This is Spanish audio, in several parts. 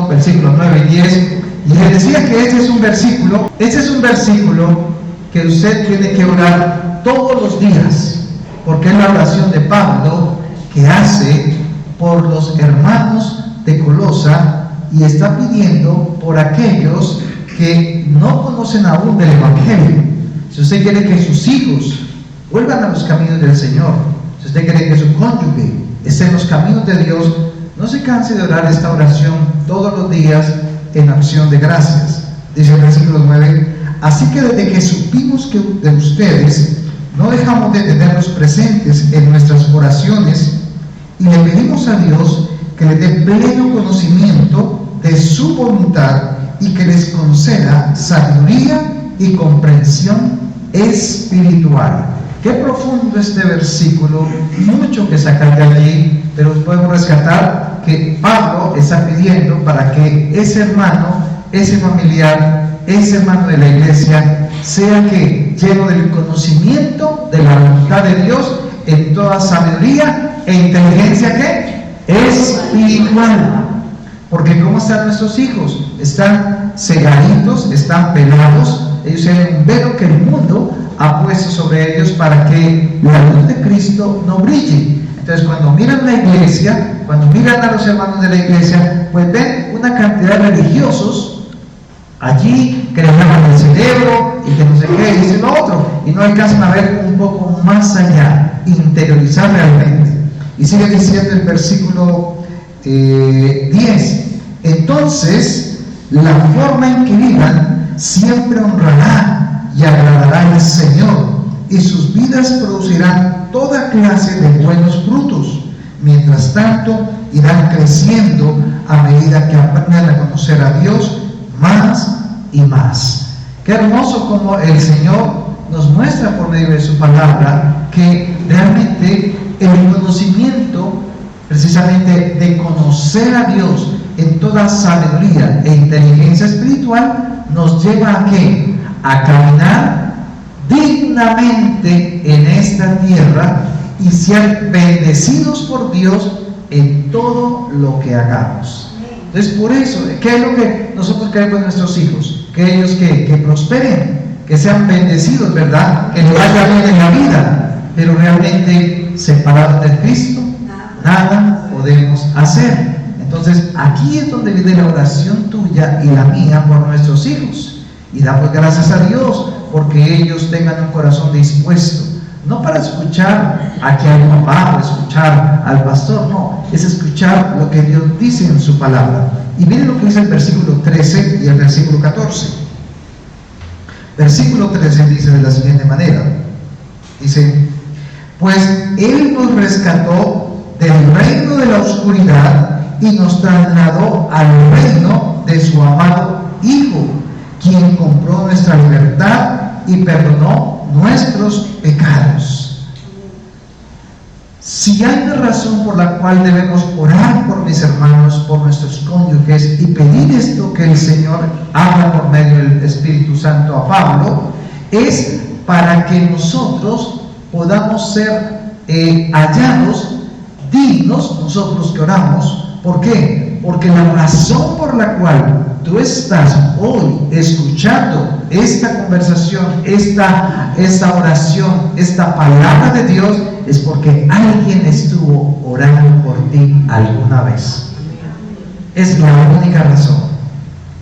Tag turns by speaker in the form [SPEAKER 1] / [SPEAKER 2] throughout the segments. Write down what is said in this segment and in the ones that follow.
[SPEAKER 1] Versículos 9 y 10, y les decía que este es un versículo que usted tiene que orar todos los días, porque es la oración de Pablo que hace por los hermanos de Colosa, y está pidiendo por aquellos que no conocen aún del Evangelio. Si usted quiere que sus hijos vuelvan a los caminos del Señor, si usted quiere que su cónyuge esté en los caminos de Dios, no se canse de orar esta oración todos los días en acción de gracias. Dice el versículo 9: así que desde que supimos que de ustedes, no dejamos de tenerlos presentes en nuestras oraciones, y le pedimos a Dios que les dé pleno conocimiento de su voluntad y que les conceda sabiduría y comprensión espiritual. Qué profundo este versículo, mucho que sacar de allí, pero podemos rescatar que Pablo está pidiendo para que ese hermano, ese familiar, ese hermano de la iglesia sea que lleno del conocimiento de la voluntad de Dios en toda sabiduría e inteligencia que espiritual. Porque ¿cómo están nuestros hijos? Están cegaditos, están pelados, ellos tienen un velo que el mundo ha puesto sobre ellos para que la luz de Cristo no brille. Entonces, cuando miran la iglesia, cuando miran a los hermanos de la iglesia, pues ven una cantidad de religiosos allí que les lavan el cerebro y que no sé qué, y dicen lo otro, y no alcanzan a ver un poco más allá, interiorizar realmente. Y sigue diciendo el versículo 10: entonces, la forma en que vivan siempre honrará y agradará al Señor, y sus vidas producirán toda clase de buenos frutos. Mientras tanto, irán creciendo a medida que aprendan a conocer a Dios más y más. Qué hermoso como el Señor nos muestra por medio de su palabra que realmente el conocimiento, precisamente de conocer a Dios en toda sabiduría e inteligencia espiritual, nos lleva a ¿qué? A caminar dignamente en esta tierra y ser bendecidos por Dios en todo lo que hagamos. Entonces, por eso, ¿qué es lo que nosotros queremos de nuestros hijos? Que ellos que prosperen, que sean bendecidos, ¿verdad? Que les vaya bien en la vida, pero realmente separados de Cristo, nada podemos hacer. Entonces, aquí es donde viene la oración tuya y la mía por nuestros hijos. Y damos gracias a Dios porque ellos tengan un corazón dispuesto, no para escuchar aquí al papá o escuchar al pastor, no, es escuchar lo que Dios dice en su palabra. Y miren lo que dice el versículo 13 y el versículo 14. Versículo 13 dice de la siguiente manera, dice: pues Él nos rescató del reino de la oscuridad y nos trasladó al reino de su amado Hijo, quien compró nuestra libertad y perdonó nuestros pecados. Si hay una razón por la cual debemos orar por mis hermanos, por nuestros cónyuges y pedir esto que el Señor habla por medio del Espíritu Santo a Pablo, es para que nosotros podamos ser hallados dignos, nosotros que oramos. ¿Por qué? Porque la razón por la cual tú estás hoy escuchando esta conversación, esta oración, esta palabra de Dios, es porque alguien estuvo orando por ti alguna vez. Es la única razón.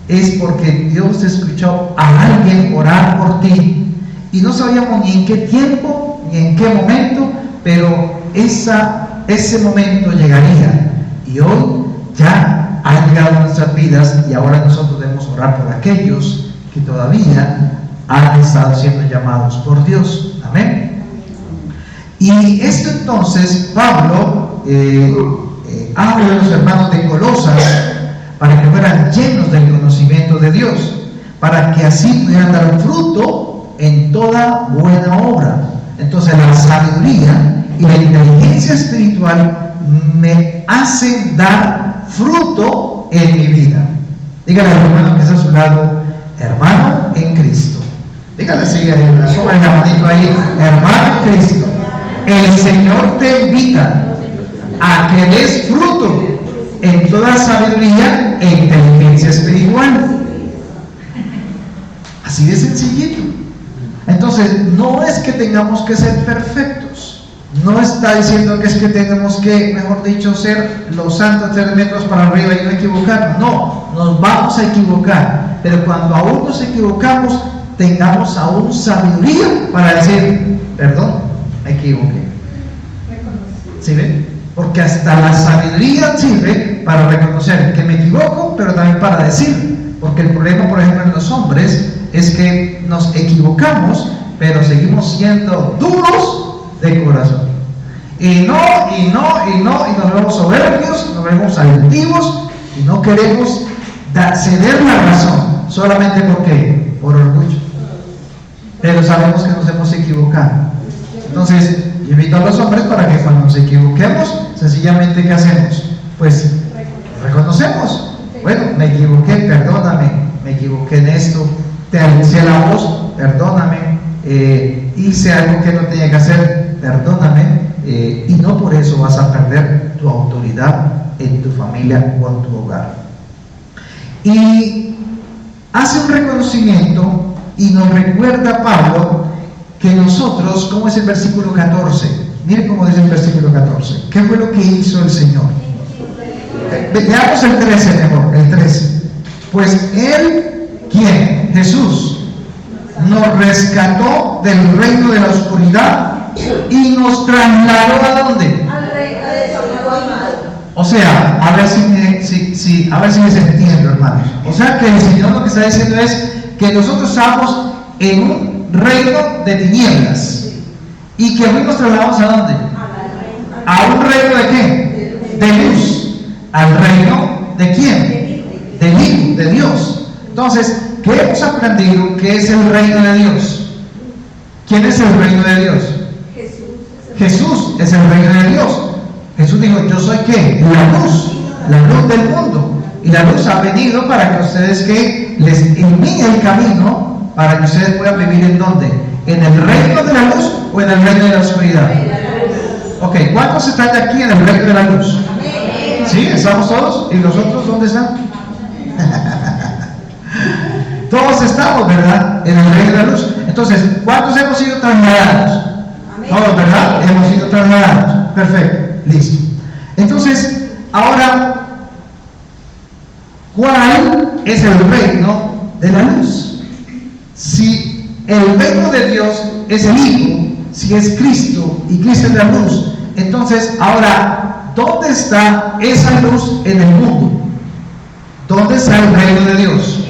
[SPEAKER 1] Es porque Dios escuchó a alguien orar por ti. Y no sabíamos ni en qué tiempo, ni en qué momento, pero ese momento llegaría. Y hoy ya ha llegado llegado a nuestras vidas y ahora nosotros debemos orar por aquellos que todavía han estado siendo llamados por Dios. Amén. Y esto entonces Pablo habla de los hermanos de Colosas para que fueran llenos del conocimiento de Dios, para que así pudieran dar fruto en toda buena obra. Entonces la sabiduría y la inteligencia espiritual me hacen dar fruto en mi vida. Dígale al hermano que está a su lado: hermano en Cristo. Dígale así, asoma el manito ahí: hermano en Cristo. El Señor te invita a que des fruto en toda sabiduría e inteligencia espiritual. Así de sencillito. Entonces, no es que tengamos que ser perfectos. No está diciendo que es que tenemos que, mejor dicho, ser los santos 3 metros para arriba y no equivocarnos. No, nos vamos a equivocar. Pero cuando aún nos equivocamos, tengamos aún sabiduría para decir: perdón, me equivoqué. ¿Sí ven? Porque hasta la sabiduría sirve para reconocer que me equivoco, pero también para decir. Porque el problema, por ejemplo, en los hombres es que nos equivocamos, pero seguimos siendo duros de corazón. Y nos vemos soberbios, nos vemos altivos y no queremos ceder la razón, solamente porque por orgullo. Pero sabemos que nos hemos equivocado. Entonces, yo invito a los hombres para que cuando nos equivoquemos, sencillamente, ¿qué hacemos? Pues reconocemos: bueno, me equivoqué, perdóname, me equivoqué en esto, te alcé la voz, perdóname, hice algo que no tenía que hacer, perdóname, y no por eso vas a perder tu autoridad en tu familia o en tu hogar. Y hace un reconocimiento y nos recuerda Pablo que nosotros, ¿cómo es el versículo 14? Miren cómo dice el versículo 14. ¿Qué fue lo que hizo el Señor? Veamos el 13 mejor, el 13. Pues Él, ¿quién? Jesús, nos rescató del reino de la oscuridad y nos trasladó ¿a dónde?
[SPEAKER 2] Al reino de su amado.
[SPEAKER 1] O sea, a ver si me entiendo, hermanos. O sea que el Señor lo que está diciendo es que nosotros estamos en un reino de tinieblas y que hoy nos trasladamos ¿a dónde? ¿A un reino de qué? De luz. ¿Al reino de quién? Del Hijo, de Dios. Entonces, ¿qué hemos aprendido que es el reino de Dios? ¿Quién es el reino de Dios? Jesús es el reino de Dios. Jesús dijo: yo soy ¿qué? La luz del mundo. Y la luz ha venido para que ustedes que les ilumine el camino, para que ustedes puedan vivir ¿en dónde? ¿En el reino de la luz o en el reino de la oscuridad? Ok, ¿cuántos están de aquí en el reino de la luz? ¿Sí? ¿Estamos todos? ¿Y los otros dónde están? Todos estamos, ¿verdad? En el reino de la luz. Entonces, ¿cuántos hemos sido trasladados? Todos, ¿verdad? Hemos sido trasladados. Perfecto, listo. Entonces, ahora, ¿cuál es el reino de la luz? Si el reino de Dios es el Hijo, si es Cristo y Cristo es la luz, entonces ahora, ¿dónde está esa luz en el mundo? ¿Dónde está el reino de Dios?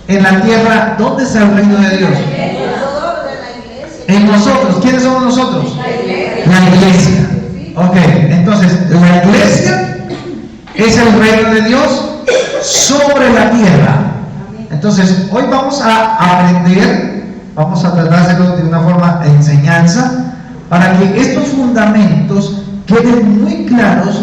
[SPEAKER 1] En la tierra, ¿dónde está el reino de Dios? En nosotros. ¿Quiénes somos nosotros? La iglesia. Ok, entonces la iglesia es el reino de Dios sobre la tierra. Entonces, hoy vamos a aprender, vamos a tratárselo de una forma de enseñanza, para que estos fundamentos queden muy claros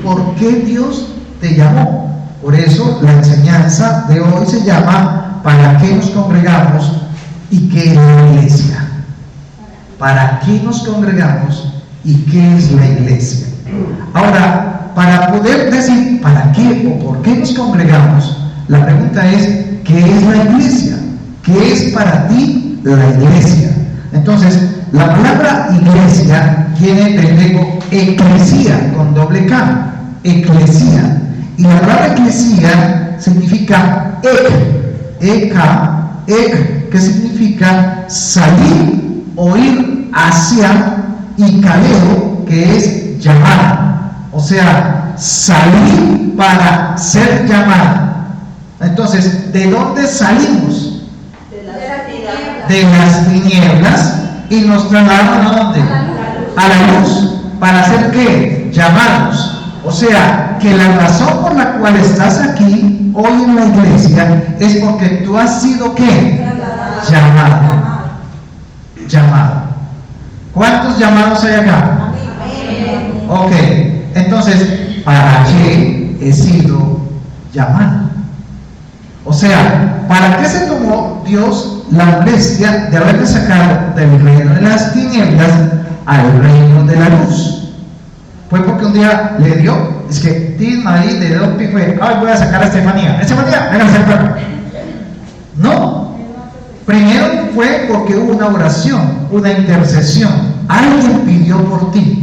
[SPEAKER 1] por qué Dios te llamó. Por eso la enseñanza de hoy se llama ¿para qué nos congregamos y qué es la iglesia? ¿Para qué nos congregamos y qué es la iglesia? Ahora, para poder decir para qué o por qué nos congregamos, la pregunta es ¿qué es la iglesia? ¿Qué es para ti la iglesia? Entonces, la palabra iglesia viene del griego eclesia, con doble K, eclesia. Y la palabra eclesia significa que significa salir o ir hacia, y kaleo, que es llamar. O sea, salí para ser llamado. Entonces, ¿de dónde salimos? De las tinieblas y nos trasladaron ¿a dónde? A la luz. ¿Para hacer qué? Llamados. O sea, que la razón por la cual estás aquí hoy en la iglesia es porque tú has sido ¿qué? Llamado. ¿Cuántos llamados hay acá? Ok, entonces, ¿para qué he sido llamado? O sea, ¿para qué se tomó Dios la molestia de haberme sacado del reino de las tinieblas al reino de la luz? Fue porque un día le dio, es que Tisma ahí le dio un pico de, ay, voy a sacar a Estefanía, venga a hacer para. No, primero fue porque hubo una oración, una intercesión, alguien pidió por ti,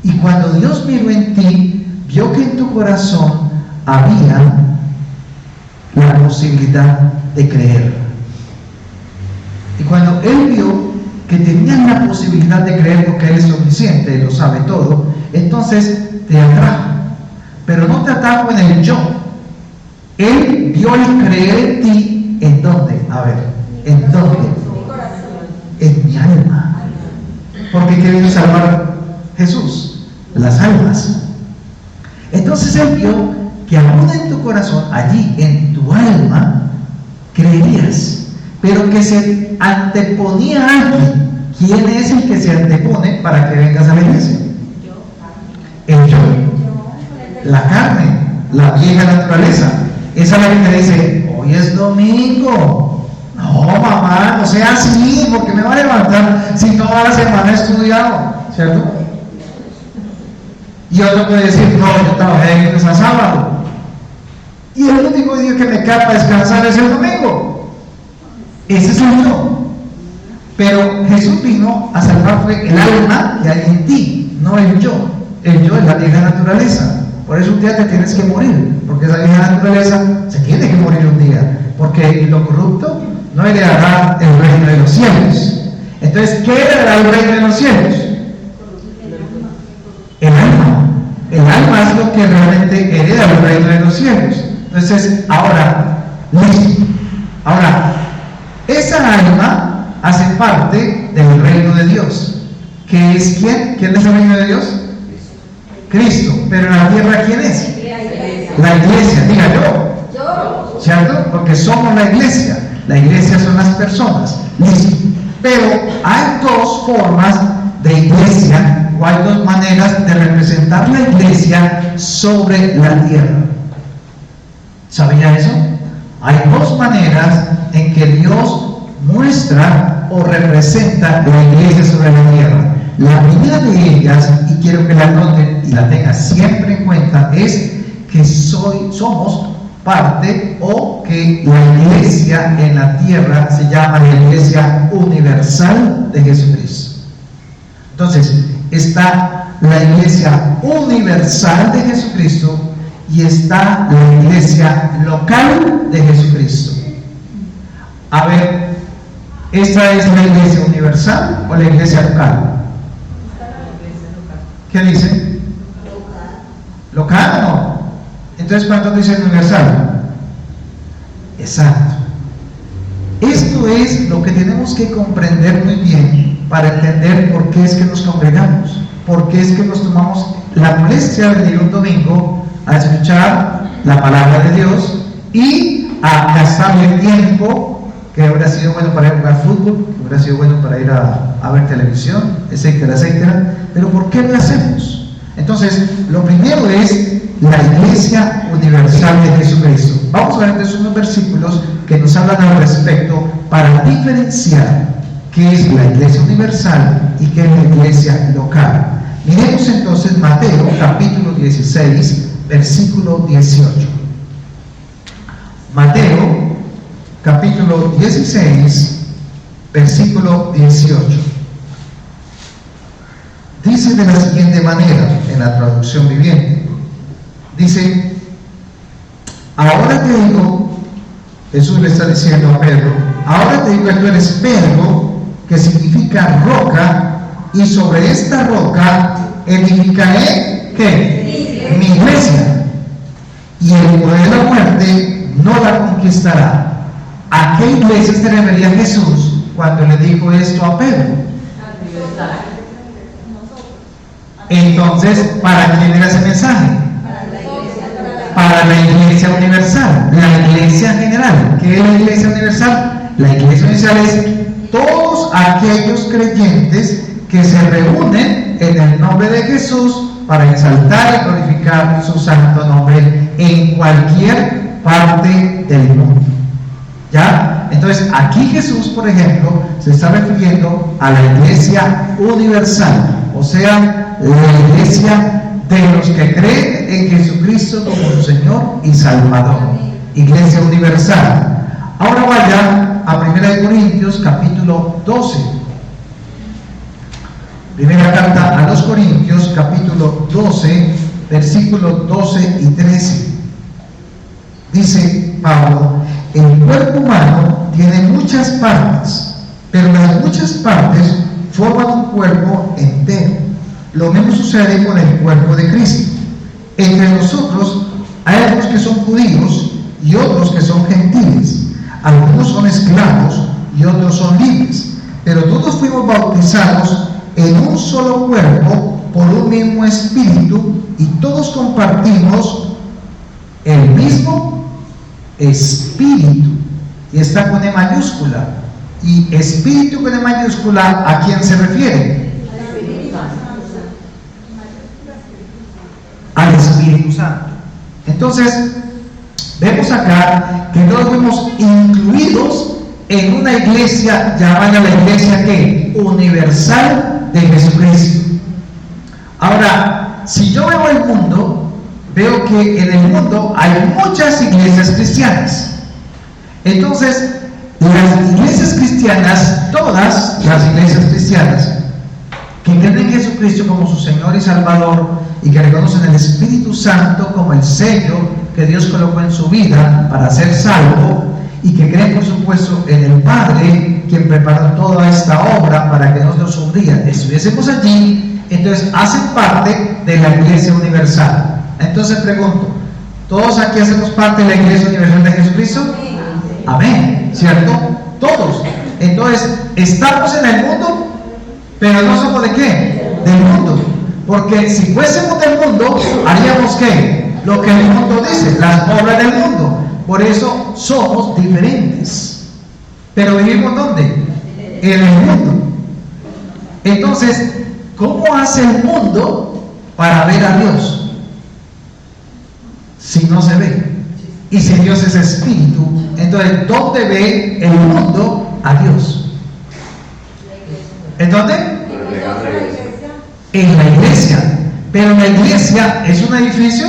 [SPEAKER 1] y cuando Dios miró en ti, vio que en tu corazón había la posibilidad de creer. Y cuando Él vio que tenías la posibilidad de creer porque Él es omnisciente, Él lo sabe todo, entonces te atrajo. Pero no te atrajo en el yo. Él vio el creer en ti, ¿en dónde? A ver, ¿en dónde? En mi alma. Porque ¿qué vino a salvar Jesús? Las almas. Entonces Él vio que aún en tu corazón, allí en tu alma, creerías, pero que se anteponía a alguien. ¿Quién es el que se antepone para que vengas a la iglesia? El yo, la carne, la vieja naturaleza. Esa es la que te dice, hoy es domingo. No, mamá, no sea así, porque me va a levantar si toda la semana he estudiado, ¿cierto? Y otro puede decir, no, yo trabajé de lunes a sábado. Y el único día que me queda para descansar es el domingo. Ese es el yo. Pero Jesús vino a salvar fue el alma que hay en ti, no el yo. El yo es la vieja naturaleza. Por eso un día te tienes que morir, porque esa vieja naturaleza se tiene que morir un día, porque lo corrupto no heredará el reino de los cielos. Entonces, ¿qué heredará el reino de los cielos? El alma. El alma es lo que realmente hereda el reino de los cielos. Entonces, ahora, listo. Ahora, esa alma hace parte del reino de Dios. ¿Qué es quién? ¿Quién es el reino de Dios? Cristo. Pero en la tierra, ¿quién es? La iglesia. Diga yo. ¿Cierto? Porque somos la iglesia. La iglesia son las personas. Listo. Pero hay dos formas de iglesia, o hay dos maneras de representar la iglesia sobre la tierra. ¿Sabía eso? Hay dos maneras en que Dios muestra o representa la iglesia sobre la tierra. La primera de ellas, y quiero que la noten y la tengan siempre en cuenta, es que somos parte, o que la iglesia en la tierra se llama la iglesia universal de Jesucristo. Entonces, está la iglesia universal de Jesucristo y está la iglesia local de Jesucristo. A ver, ¿esta es la iglesia universal o la iglesia local? ¿Qué dice? ¿Local o no? Entonces, ¿cuánto dice universal? Exacto. Esto es lo que tenemos que comprender muy bien para entender por qué es que nos congregamos, por qué es que nos tomamos la molestia de venir un domingo a escuchar la palabra de Dios y a gastarle tiempo que hubiera sido bueno para ir a jugar fútbol, que hubiera sido bueno para ir a ver televisión, etcétera, etcétera. Pero ¿por qué lo hacemos? Entonces, lo primero es la iglesia universal de Jesucristo. Vamos a ver entonces unos versículos que nos hablan al respecto para diferenciar qué es la iglesia universal y qué es la iglesia local. Miremos entonces Mateo capítulo 16, versículo 18. Mateo capítulo 16, versículo 18. Dice de la siguiente manera, en la traducción viviente. Dice, ahora te digo, Jesús le está diciendo a Pedro, ahora te digo que tú eres Pedro, que significa roca, y sobre esta roca edificaré, ¿qué? Mi iglesia. Y el poder de la muerte no la conquistará. ¿A qué iglesia se refería Jesús cuando le dijo esto a Pedro? Entonces, ¿para quién era ese mensaje? Para la iglesia universal, la iglesia general. ¿Qué es la iglesia universal? La iglesia universal es todos aquellos creyentes que se reúnen en el nombre de Jesús para exaltar y glorificar su santo nombre en cualquier parte del mundo. ¿Ya? Entonces, aquí Jesús, por ejemplo, se está refiriendo a la iglesia universal, o sea, la iglesia de los que creen en Jesucristo como su Señor y Salvador. Iglesia universal. Ahora vaya a 1 Corintios capítulo 12. Primera carta a los Corintios capítulo 12, versículos 12 y 13. Dice Pablo: el cuerpo humano tiene muchas partes, pero las muchas partes forman un cuerpo entero. Lo mismo sucede con el cuerpo de Cristo. Entre nosotros hay algunos que son judíos y otros que son gentiles. Algunos son esclavos y otros son libres. Pero todos fuimos bautizados en un solo cuerpo por un mismo espíritu y todos compartimos el mismo espíritu. Y está con E mayúscula. Y espíritu con E mayúscula, ¿a quién se refiere? Al Espíritu Santo. Entonces, vemos acá que todos fuimos incluidos en una iglesia llamada la iglesia ¿qué? Universal de Jesucristo. Ahora, si yo veo el mundo, veo que en el mundo hay muchas iglesias cristianas. Entonces, las iglesias cristianas, todas las iglesias cristianas que creen en Jesucristo como su Señor y Salvador y que reconocen el Espíritu Santo como el sello que Dios colocó en su vida para ser salvo, y que creen por supuesto en el Padre quien preparó toda esta obra para que nosotros un día estuviésemos allí, entonces hacen parte de la iglesia universal. Entonces pregunto, ¿todos aquí hacemos parte de la iglesia universal de Jesucristo? Amén, ¿cierto? Todos. Entonces, estamos en el mundo, pero no somos ¿de qué? Del mundo. Porque si fuésemos del mundo, haríamos ¿qué? Lo que el mundo dice, las obras del mundo. Por eso somos diferentes. Pero vivimos ¿dónde? En el mundo. Entonces, ¿cómo hace el mundo para ver a Dios? Si no se ve. Y si Dios es espíritu, entonces ¿dónde ve el mundo a Dios? ¿En dónde? En la iglesia. Pero la iglesia es un edificio.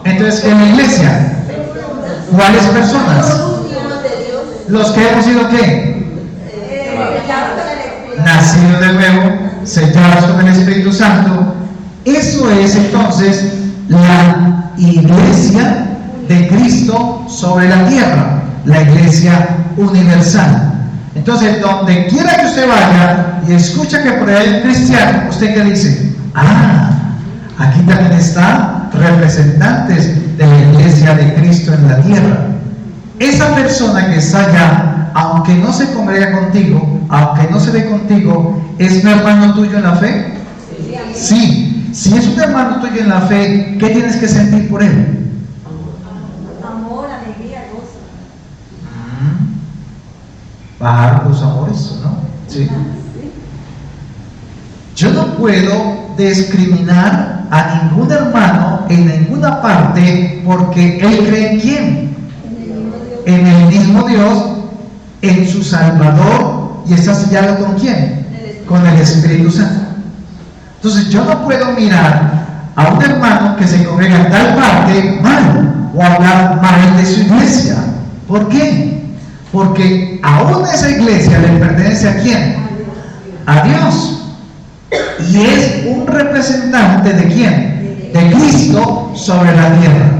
[SPEAKER 1] Entonces, en la iglesia, ¿cuáles personas? Los que hemos sido ¿qué? Nacidos de nuevo, sellados con el Espíritu Santo. Eso es entonces la iglesia de Cristo sobre la tierra, la iglesia universal. Entonces, donde quiera que usted vaya y escucha que por ahí hay un cristiano, ¿usted qué dice? Ah, aquí también están representantes de la iglesia de Cristo en la tierra. Esa persona que está allá, aunque no se congrega contigo, aunque no se ve contigo, ¿es un hermano tuyo en la fe? Sí. Si es un hermano tuyo en la fe, ¿qué tienes que sentir por él?
[SPEAKER 2] Amor, alegría, gozo.
[SPEAKER 1] Bajar los amores, ¿no? Sí. Yo no puedo discriminar a ningún hermano en ninguna parte porque él cree en quién. En el mismo Dios, en su Salvador, y está sellado con quién, con el Espíritu Santo. Entonces yo no puedo mirar a un hermano que se congrega en tal parte mal o hablar mal de su iglesia. ¿Por qué? Porque aún esa iglesia le pertenece a quién, a Dios, y es un representante de quién, de Cristo sobre la tierra.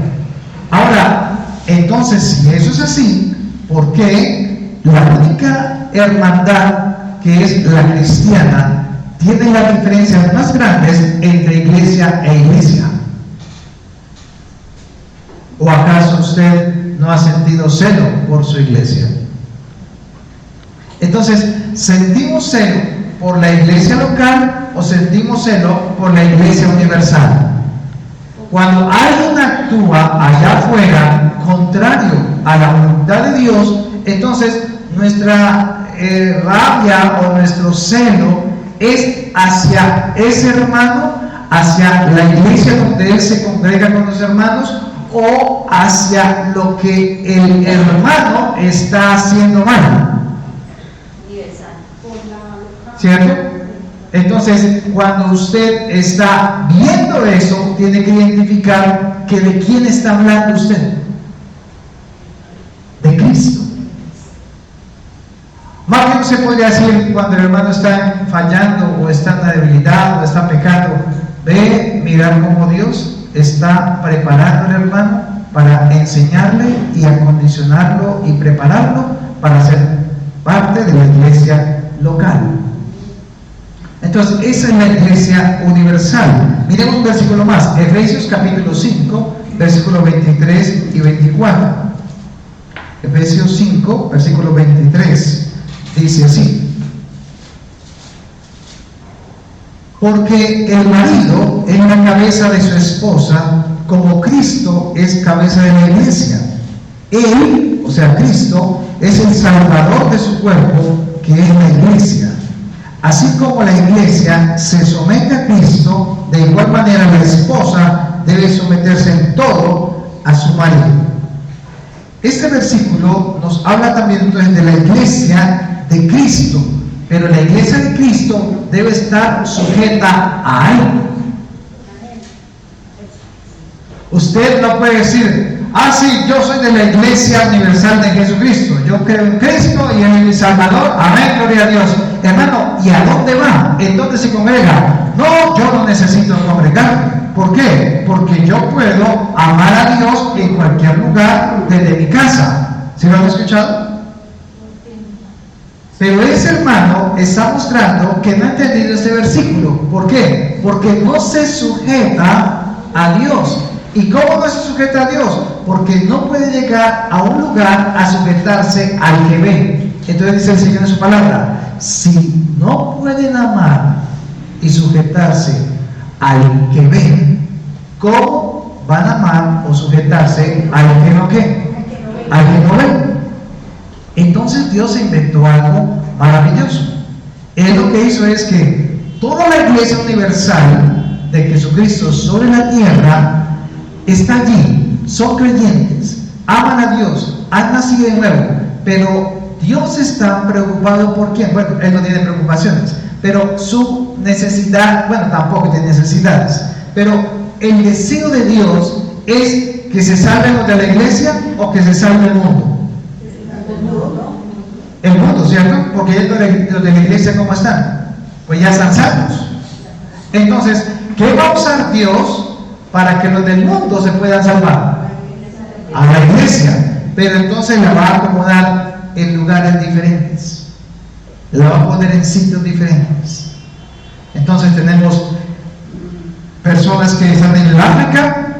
[SPEAKER 1] Ahora, entonces, si eso es así, ¿por qué la única hermandad que es la cristiana tiene las diferencias más grandes entre iglesia e iglesia? ¿O acaso usted no ha sentido celo por su iglesia? Entonces, ¿sentimos celo por la iglesia local o sentimos celo por la iglesia universal? Cuando alguien actúa allá afuera contrario a la voluntad de Dios, entonces nuestra rabia o nuestro celo es hacia ese hermano, hacia la iglesia donde él se congrega con los hermanos, o hacia lo que el hermano está haciendo mal. ¿Cierto? Entonces, cuando usted está viendo eso, tiene que identificar que de quién está hablando usted. De Cristo. Más bien se podría decir cuando el hermano está fallando o está en la debilidad o está pecando, ve, mirar cómo Dios está preparando al hermano para enseñarle y acondicionarlo y prepararlo para ser parte de la iglesia local. Entonces, esa es la iglesia universal. Miremos un versículo más, Efesios capítulo 5, versículos 23 y 24. Efesios 5, versículo 23, dice así: porque el marido es la cabeza de su esposa, como Cristo es cabeza de la iglesia. Él, o sea Cristo, es el salvador de su cuerpo, que es la iglesia. Así como la iglesia se somete a Cristo, de igual manera la esposa debe someterse en todo a su marido. Este versículo nos habla también entonces de la iglesia de Cristo, pero la iglesia de Cristo debe estar sujeta a algo. Usted no puede decir, sí, yo soy de la iglesia universal de Jesucristo, yo creo en Cristo y en mi Salvador, amén, gloria a Dios. Hermano, ¿y a dónde va? ¿En dónde se congrega? No, yo no necesito congregarme. ¿Por qué? Porque yo puedo amar a Dios en cualquier lugar desde mi casa. ¿Sí lo han escuchado? Pero ese hermano está mostrando que no ha entendido este versículo. ¿Por qué? Porque no se sujeta a Dios. ¿Y cómo no se sujeta a Dios? Porque no puede llegar a un lugar a sujetarse al que ve. Entonces dice el Señor en su palabra, si no pueden amar y sujetarse al que ve, ¿cómo van a amar o sujetarse al que no qué? Al que no ve. Entonces Dios se inventó algo maravilloso. Él lo que hizo es que toda la iglesia universal de Jesucristo sobre la tierra está allí, son creyentes, aman a Dios, han nacido de nuevo, pero Dios está preocupado por quién. Bueno, Él no tiene preocupaciones, pero su necesidad, bueno, tampoco tiene necesidades, pero el deseo de Dios es que se salven los de la iglesia o que se salve el mundo. El mundo, ¿cierto? Porque los de la iglesia, ¿cómo están? Pues ya están salvos. Entonces, ¿qué va a usar Dios para que los del mundo se puedan salvar? A la iglesia. Pero entonces la va a acomodar en lugares diferentes, la va a poner en sitios diferentes. Entonces tenemos personas que están en el África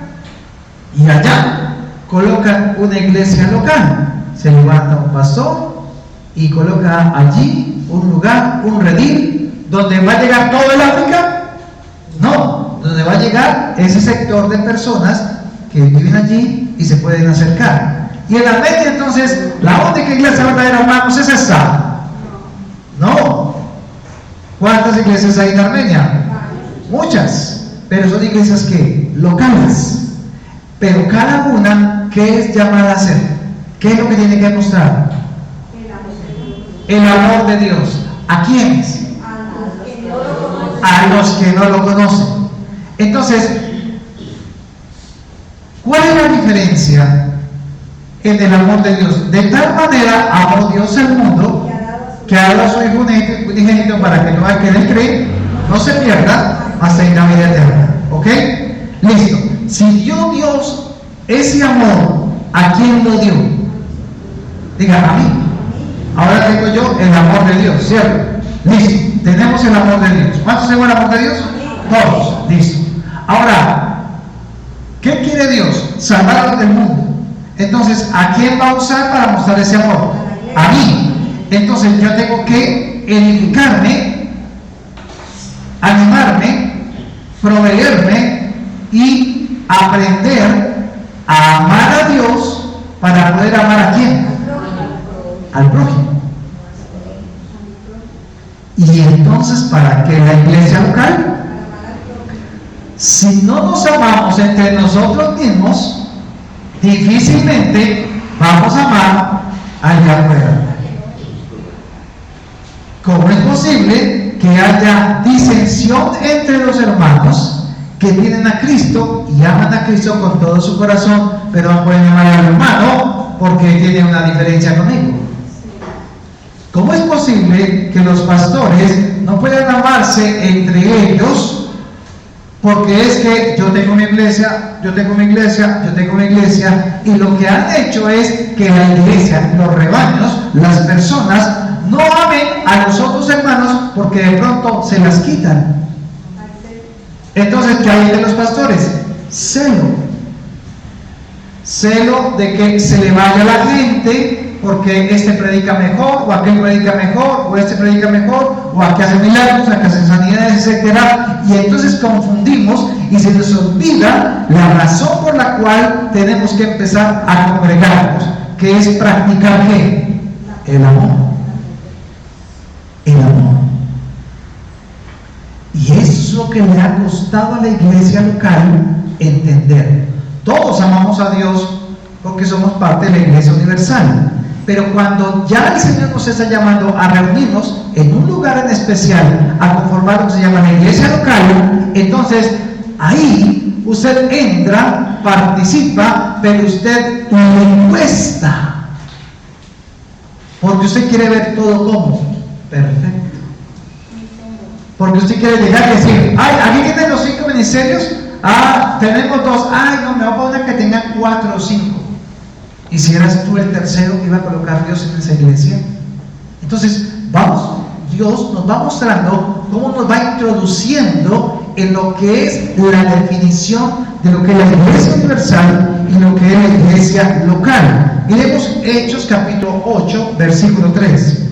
[SPEAKER 1] y allá colocan una iglesia local. Se levanta un pastor y coloca allí un lugar, un redil, donde va a llegar todo el África. No, donde va a llegar ese sector de personas que viven allí y se pueden acercar. Y en Armenia, entonces, la única iglesia verdadera, hermanos, es esta. No. ¿Cuántas iglesias hay en Armenia? Muchas. Pero son iglesias que locales. Pero cada una, ¿qué es llamada a hacer? ¿Qué es lo que tiene que mostrar? El amor de Dios. ¿A quiénes? A los que no lo conocen. Entonces, ¿cuál es la diferencia en el amor de Dios? De tal manera amó Dios al mundo que ha dado a su Hijo unigénito para que no hay que en él cree, no se pierda, mas tenga vida eterna. ¿Ok? Listo. Si dio Dios ese amor, ¿a quién lo dio? Diga, a mí. Ahora tengo yo el amor de Dios, ¿cierto? Listo. Tenemos el amor de Dios. ¿Cuántos tenemos el amor de Dios? Todos. Listo. Ahora, ¿qué quiere Dios? salvaron del mundo. Entonces, ¿a quién va a usar para mostrar ese amor? A mí. Entonces, yo tengo que edificarme, animarme, proveerme y aprender a amar a Dios para poder amar a quién? Al prójimo. Y entonces, ¿para qué la iglesia local? Si no nos amamos entre nosotros mismos, difícilmente vamos a amar al de afuera. ¿Cómo es posible que haya disensión entre los hermanos que tienen a Cristo y aman a Cristo con todo su corazón, pero no pueden amar al hermano porque tiene una diferencia conmigo? ¿Cómo es posible que los pastores no puedan amarse entre ellos? Porque es que yo tengo mi iglesia, yo tengo mi iglesia, yo tengo mi iglesia, y lo que han hecho es que la iglesia, los rebaños, las personas, no amen a los otros hermanos porque de pronto se las quitan. Entonces, ¿qué hay de los pastores? Celo. Celo de que se le vaya la gente porque este predica mejor, o aquel predica mejor, o este predica mejor, o aquí hace milagros, aquí hace sanidades, etc. Y entonces confundimos y se nos olvida la razón por la cual tenemos que empezar a congregarnos, que es practicar ¿qué? El amor. El amor. Y eso es lo que le ha costado a la iglesia local entender. Todos amamos a Dios porque somos parte de la iglesia universal. Pero cuando ya el Señor nos está llamando a reunirnos en un lugar en especial, a conformar lo que se llama la iglesia local, entonces ahí usted entra, participa, pero usted le cuesta. Porque usted quiere ver todo como perfecto. Porque usted quiere llegar y decir, ay, aquí tienen los 5 ministerios, tenemos 2, ay, no, me voy a poner que tengan 4 o 5. Y si eras tú el tercero que iba a colocar Dios en esa iglesia. Entonces, Dios nos va mostrando cómo nos va introduciendo en lo que es la definición de lo que es la iglesia universal y lo que es la iglesia local. Miremos Hechos capítulo 8, versículo 3.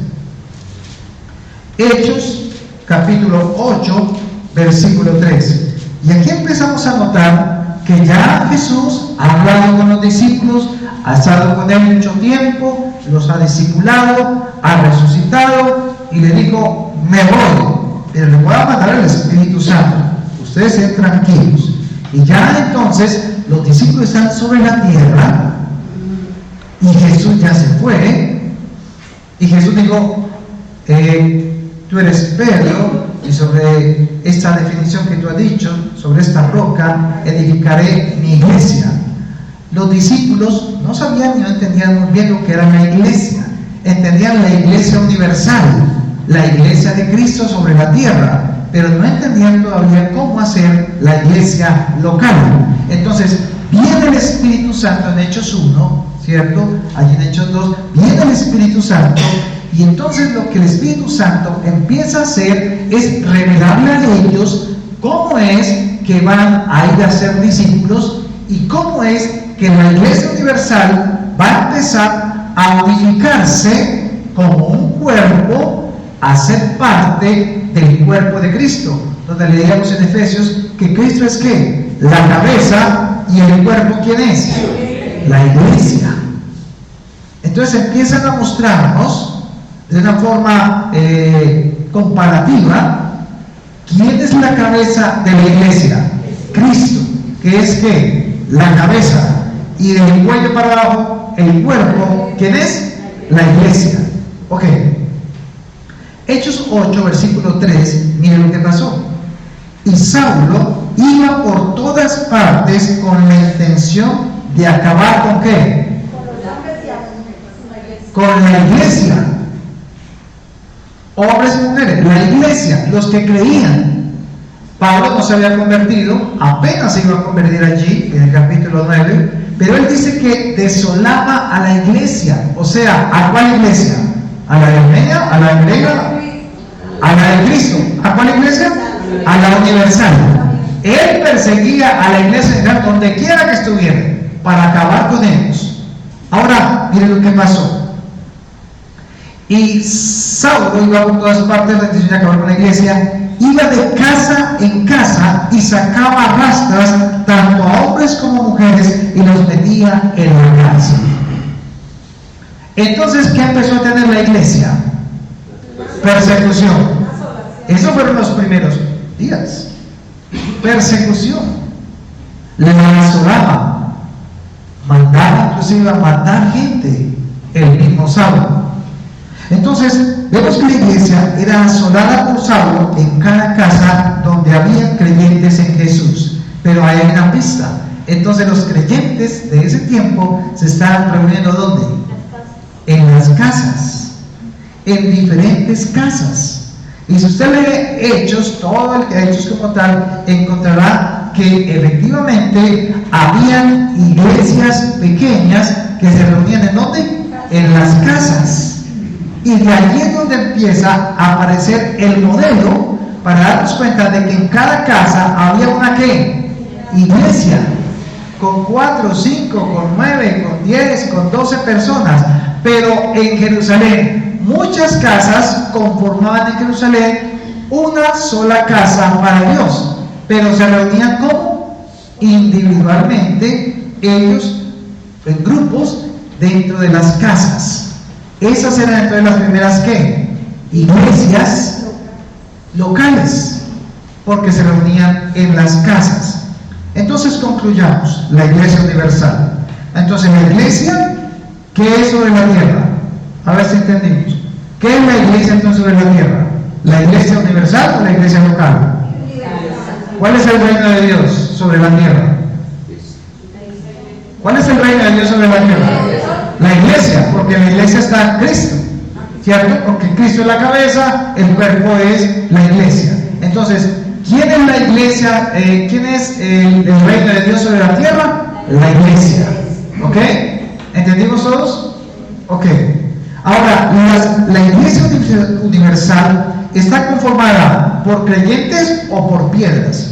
[SPEAKER 1] Hechos capítulo 8, versículo 3. Y aquí empezamos a notar que ya Jesús ha hablado con los discípulos, ha estado con él mucho tiempo, los ha discipulado, ha resucitado y le dijo, me voy, pero le voy a mandar el Espíritu Santo, ustedes estén tranquilos. Y ya entonces los discípulos están sobre la tierra y Jesús ya se fue, y Jesús dijo, tú eres Pedro, y sobre esta definición que tú has dicho, sobre esta roca edificaré mi iglesia. Los discípulos no sabían ni no entendían muy bien lo que era la iglesia. Entendían la iglesia universal, la iglesia de Cristo sobre la tierra, pero no entendían todavía cómo hacer la iglesia local. Entonces, viene el Espíritu Santo en Hechos 1, ¿cierto? Allí en Hechos 2, viene el Espíritu Santo, y entonces lo que el Espíritu Santo empieza a hacer es revelarle a ellos cómo es que van a ir a ser discípulos y cómo es que la iglesia universal va a empezar a unificarse como un cuerpo, a ser parte del cuerpo de Cristo, donde leíamos en Efesios que Cristo es ¿qué? La cabeza, y el cuerpo ¿quién es? La iglesia. Entonces empiezan a mostrarnos de una forma comparativa quién es la cabeza de la iglesia. Cristo, que es ¿qué? La cabeza, y del cuello para abajo el cuerpo, ¿quién es? La iglesia. Ok. Hechos 8, versículo 3, miren lo que pasó. Y Saulo iba por todas partes con la intención de acabar ¿con qué? Con la iglesia. Hombres y mujeres, la iglesia, los que creían. Pablo no se había convertido, apenas se iba a convertir allí, en el capítulo 9, pero él dice que desolaba a la iglesia. O sea, ¿a cuál iglesia? ¿A la de Armenia? ¿A la de griega? ¿A la de Cristo? ¿A cuál iglesia? A la universal. Él perseguía a la iglesia general donde quiera que estuviera. para acabar con ellos. Ahora, miren lo que pasó. Y Saulo iba por todas partes, la intención de acabar con la iglesia, iba de casa en casa y sacaba a rastras tanto a hombres como mujeres y los metía en la cárcel. Entonces, ¿qué empezó a tener la iglesia? Persecución. Esos fueron los primeros días. Persecución. Le asolaba. Mandaba inclusive a matar gente. El mismo Saulo. Entonces, vemos que la iglesia era asolada por Saulo en cada casa donde había creyentes en Jesús. Pero hay una pista. Entonces, los creyentes de ese tiempo se estaban reuniendo ¿dónde? En las casas. En diferentes casas. Y si usted lee Hechos, todo el Hechos como tal, encontrará que efectivamente habían iglesias pequeñas que se reunían ¿en dónde? En las casas. Y de allí es donde empieza a aparecer el modelo para darnos cuenta de que en cada casa había una ¿qué? Iglesia, con 4, 5, con 9, con 10, con 12 personas. Pero en Jerusalén, muchas casas conformaban en Jerusalén una sola casa para Dios, pero se reunían como individualmente, ellos en grupos dentro de las casas. Esas eran entonces las primeras ¿qué? Iglesias locales, porque se reunían en las casas. Entonces concluyamos, la iglesia universal. Entonces la iglesia, ¿qué es sobre la tierra? A ver si entendimos. ¿Qué es la iglesia entonces sobre la tierra? ¿La iglesia universal o la iglesia local? ¿Cuál es el reino de Dios sobre la tierra? ¿Cuál es el reino de Dios sobre la tierra? La iglesia, porque en la iglesia está Cristo, ¿cierto? Porque Cristo es la cabeza, el cuerpo es la iglesia. Entonces, ¿quién es la iglesia? ¿Quién es el reino de Dios sobre la tierra? La iglesia. ¿Ok? ¿Entendimos todos? Ok. Ahora, la iglesia universal está conformada por creyentes o por piedras.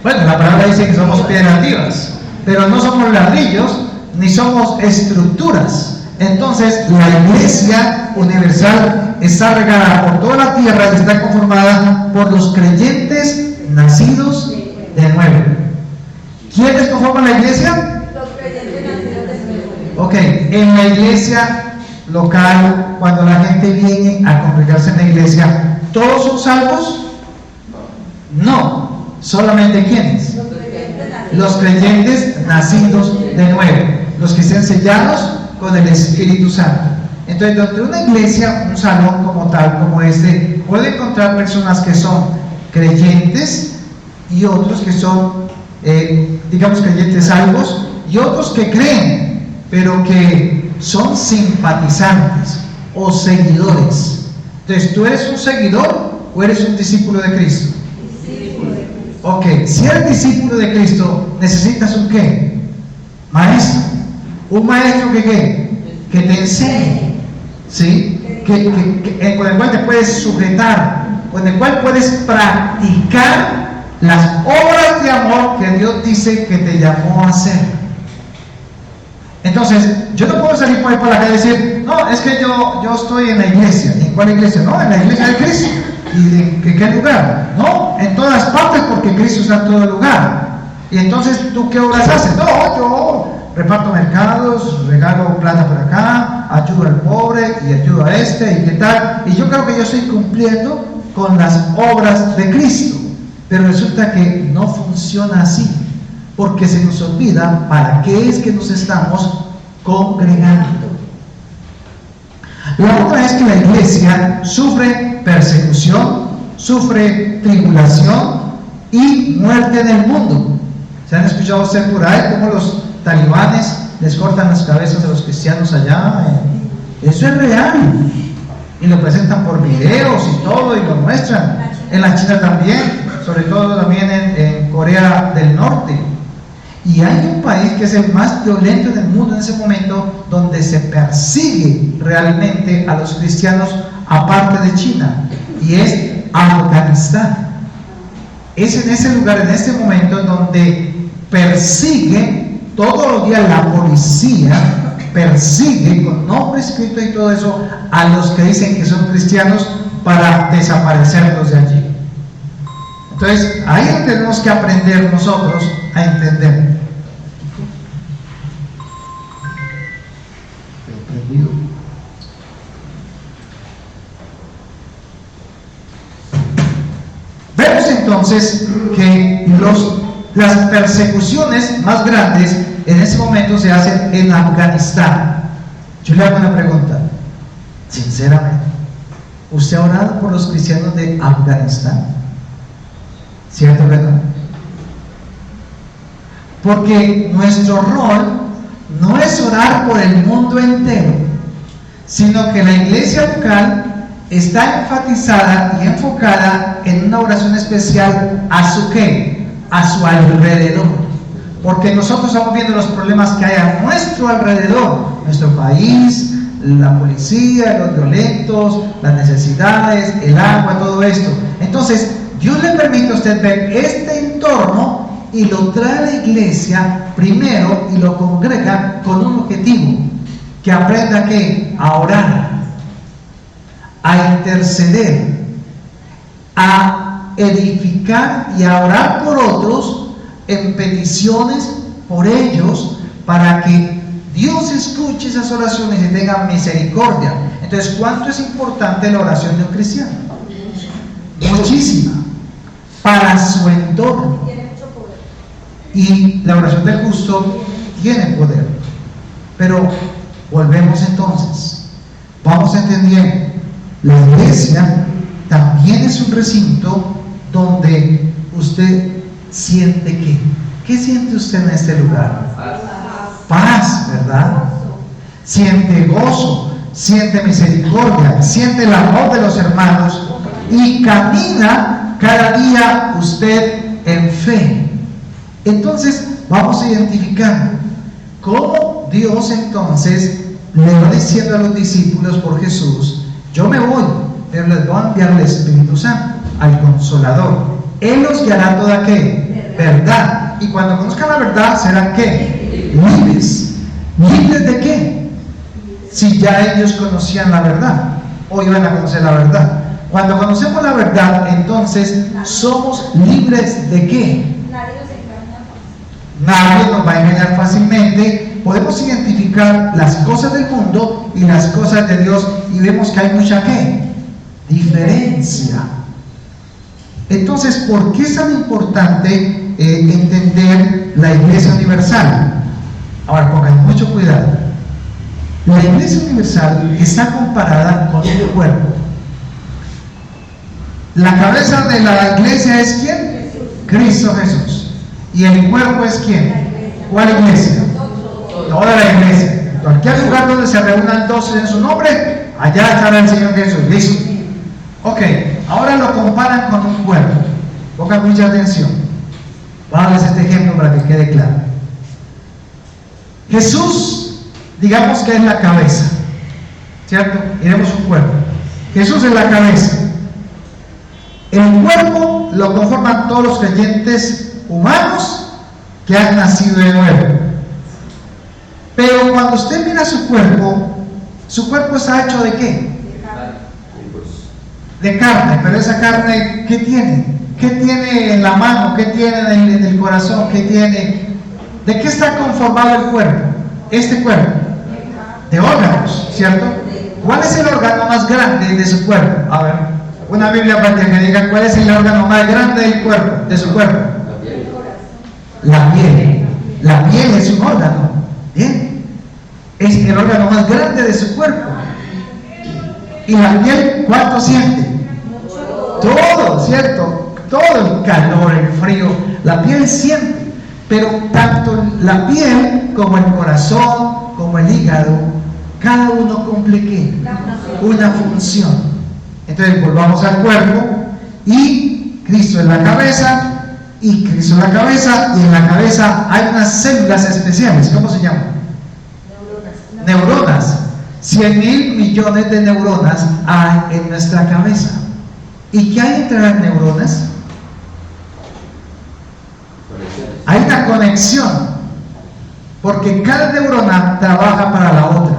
[SPEAKER 1] Bueno, la palabra dice que somos piedras vivas, pero no somos ladrillos ni somos estructuras. Entonces, la iglesia universal está regada por toda la tierra y está conformada por los creyentes nacidos de nuevo. ¿Quiénes conforman la iglesia?
[SPEAKER 2] Los creyentes nacidos de nuevo.
[SPEAKER 1] Ok, en la iglesia local, cuando la gente viene a congregarse en la iglesia, ¿todos son salvos? No. ¿Solamente quiénes? Los creyentes nacidos de nuevo, los que sean sellados con el Espíritu Santo. Entonces, dentro de una iglesia, un salón como tal, como este, puede encontrar personas que son creyentes y otros que son, digamos, creyentes salvos, y otros que creen, pero que son simpatizantes o seguidores. Entonces, ¿tú eres un seguidor o eres un discípulo de Cristo? Ok, si eres discípulo de Cristo, necesitas un ¿qué? Maestro. Un maestro que ¿qué? Que te enseñe, ¿sí? Con el cual te puedes sujetar, con el cual puedes practicar las obras de amor que Dios dice que te llamó a hacer. Entonces, yo no puedo salir por ahí por la calle y decir, no, es que yo estoy en la iglesia. ¿En cuál iglesia? No, en la iglesia de Cristo. ¿Y en qué lugar? No, en todas partes, porque Cristo está en todo lugar. Y entonces, ¿tú qué obras haces? No, yo reparto mercados, regalo plata por acá, ayudo al pobre y ayudo a este y qué tal. Y yo creo que yo estoy cumpliendo con las obras de Cristo. Pero resulta que no funciona así, porque se nos olvida para qué es que nos estamos congregando. La otra es que la iglesia sufre persecución, sufre tribulación y muerte en el mundo. ¿Se han escuchado usted por ahí cómo los talibanes les cortan las cabezas de los cristianos allá? Eso es real. Y lo presentan por videos y todo, y lo muestran. En la China también, sobre todo también en Corea del Norte. Y hay un país que es el más violento en el mundo en ese momento, donde se persigue realmente a los cristianos aparte de China, y es Afganistán. Es en ese lugar, en este momento, donde persigue todos los días, la policía persigue con nombre escrito y todo eso a los que dicen que son cristianos para desaparecerlos de allí. Entonces, ahí es donde tenemos que aprender nosotros a entender. Vemos entonces que las persecuciones más grandes en ese momento se hacen en Afganistán. Yo le hago una pregunta, sinceramente, ¿usted ha orado por los cristianos de Afganistán? ¿Cierto que no? Porque nuestro rol no es orar por el mundo entero, sino que la iglesia local está enfatizada y enfocada en una oración especial a su ¿qué? A su alrededor. Porque nosotros estamos viendo los problemas que hay a nuestro alrededor, nuestro país, la policía, los violentos, las necesidades, el agua, todo esto. Entonces, Dios le permite a usted ver este entorno y lo trae a la iglesia primero y lo congrega con un objetivo, que aprenda ¿qué? A orar, a interceder, a edificar y a orar por otros en peticiones por ellos, para que Dios escuche esas oraciones y tenga misericordia. Entonces, ¿cuánto es importante la oración de un cristiano? Muchísima, para su entorno. Y la oración del justo tiene poder. Pero volvemos entonces, vamos entendiendo, la iglesia también es un recinto donde usted siente que, ¿qué siente usted en este lugar? Paz, ¿verdad? Siente gozo, siente misericordia, siente el amor de los hermanos y camina cada día usted en fe. Entonces vamos a identificar cómo Dios entonces le va diciendo a los discípulos por Jesús: yo me voy, pero les voy a enviar el Espíritu Santo, al Consolador. Él los guiará toda ¿qué? Verdad. Y cuando conozcan la verdad serán ¿qué? Libres. ¿Libres de qué? Si ya ellos conocían la verdad o iban a conocer la verdad. Cuando conocemos la verdad, entonces somos libres de qué? Nadie nos va a engañar fácilmente. Podemos identificar las cosas del mundo y las cosas de Dios y vemos que hay mucha ¿qué? Diferencia. Entonces, ¿por qué es tan importante entender la Iglesia Universal? Ahora pongan mucho cuidado. La Iglesia Universal está comparada con un cuerpo. La cabeza de la iglesia es ¿quién? Cristo Jesús. ¿Y el cuerpo es quién? ¿Cuál iglesia? Toda la iglesia. Cualquier lugar donde se reúnan dos en su nombre, allá estará el Señor Jesús. Listo. Ok, ahora lo comparan con un cuerpo. Pongan mucha atención. Vamos a darles este ejemplo para que quede claro. Jesús, digamos que es la cabeza, ¿cierto? Iremos un cuerpo. Jesús es la cabeza. El cuerpo lo conforman todos los creyentes humanos que han nacido de nuevo. Pero cuando usted mira su cuerpo está hecho de qué? De carne. Pero esa carne, ¿qué tiene? ¿Qué tiene en la mano? ¿Qué tiene en el corazón? ¿Qué tiene? ¿De qué está conformado el cuerpo? Este cuerpo. De órganos, ¿cierto? ¿Cuál es el órgano más grande de su cuerpo? A ver, una Biblia para que me diga cuál es el órgano más grande del cuerpo, de su cuerpo. La piel. La piel es un órgano. ¿Bien? Es el órgano más grande de su cuerpo. ¿Y la piel cuánto siente? Todo, ¿cierto? Todo el calor, el frío, la piel siente. Pero tanto la piel como el corazón, como el hígado, cada uno cumple ¿qué? Una función. Entonces volvamos al cuerpo y Cristo es la cabeza. Y Cristo es la cabeza, y en la cabeza hay unas células especiales. ¿Cómo se llaman? Neuronas. 100.000 millones de neuronas hay en nuestra cabeza. ¿Y qué hay entre las neuronas? Hay una conexión, porque cada neurona trabaja para la otra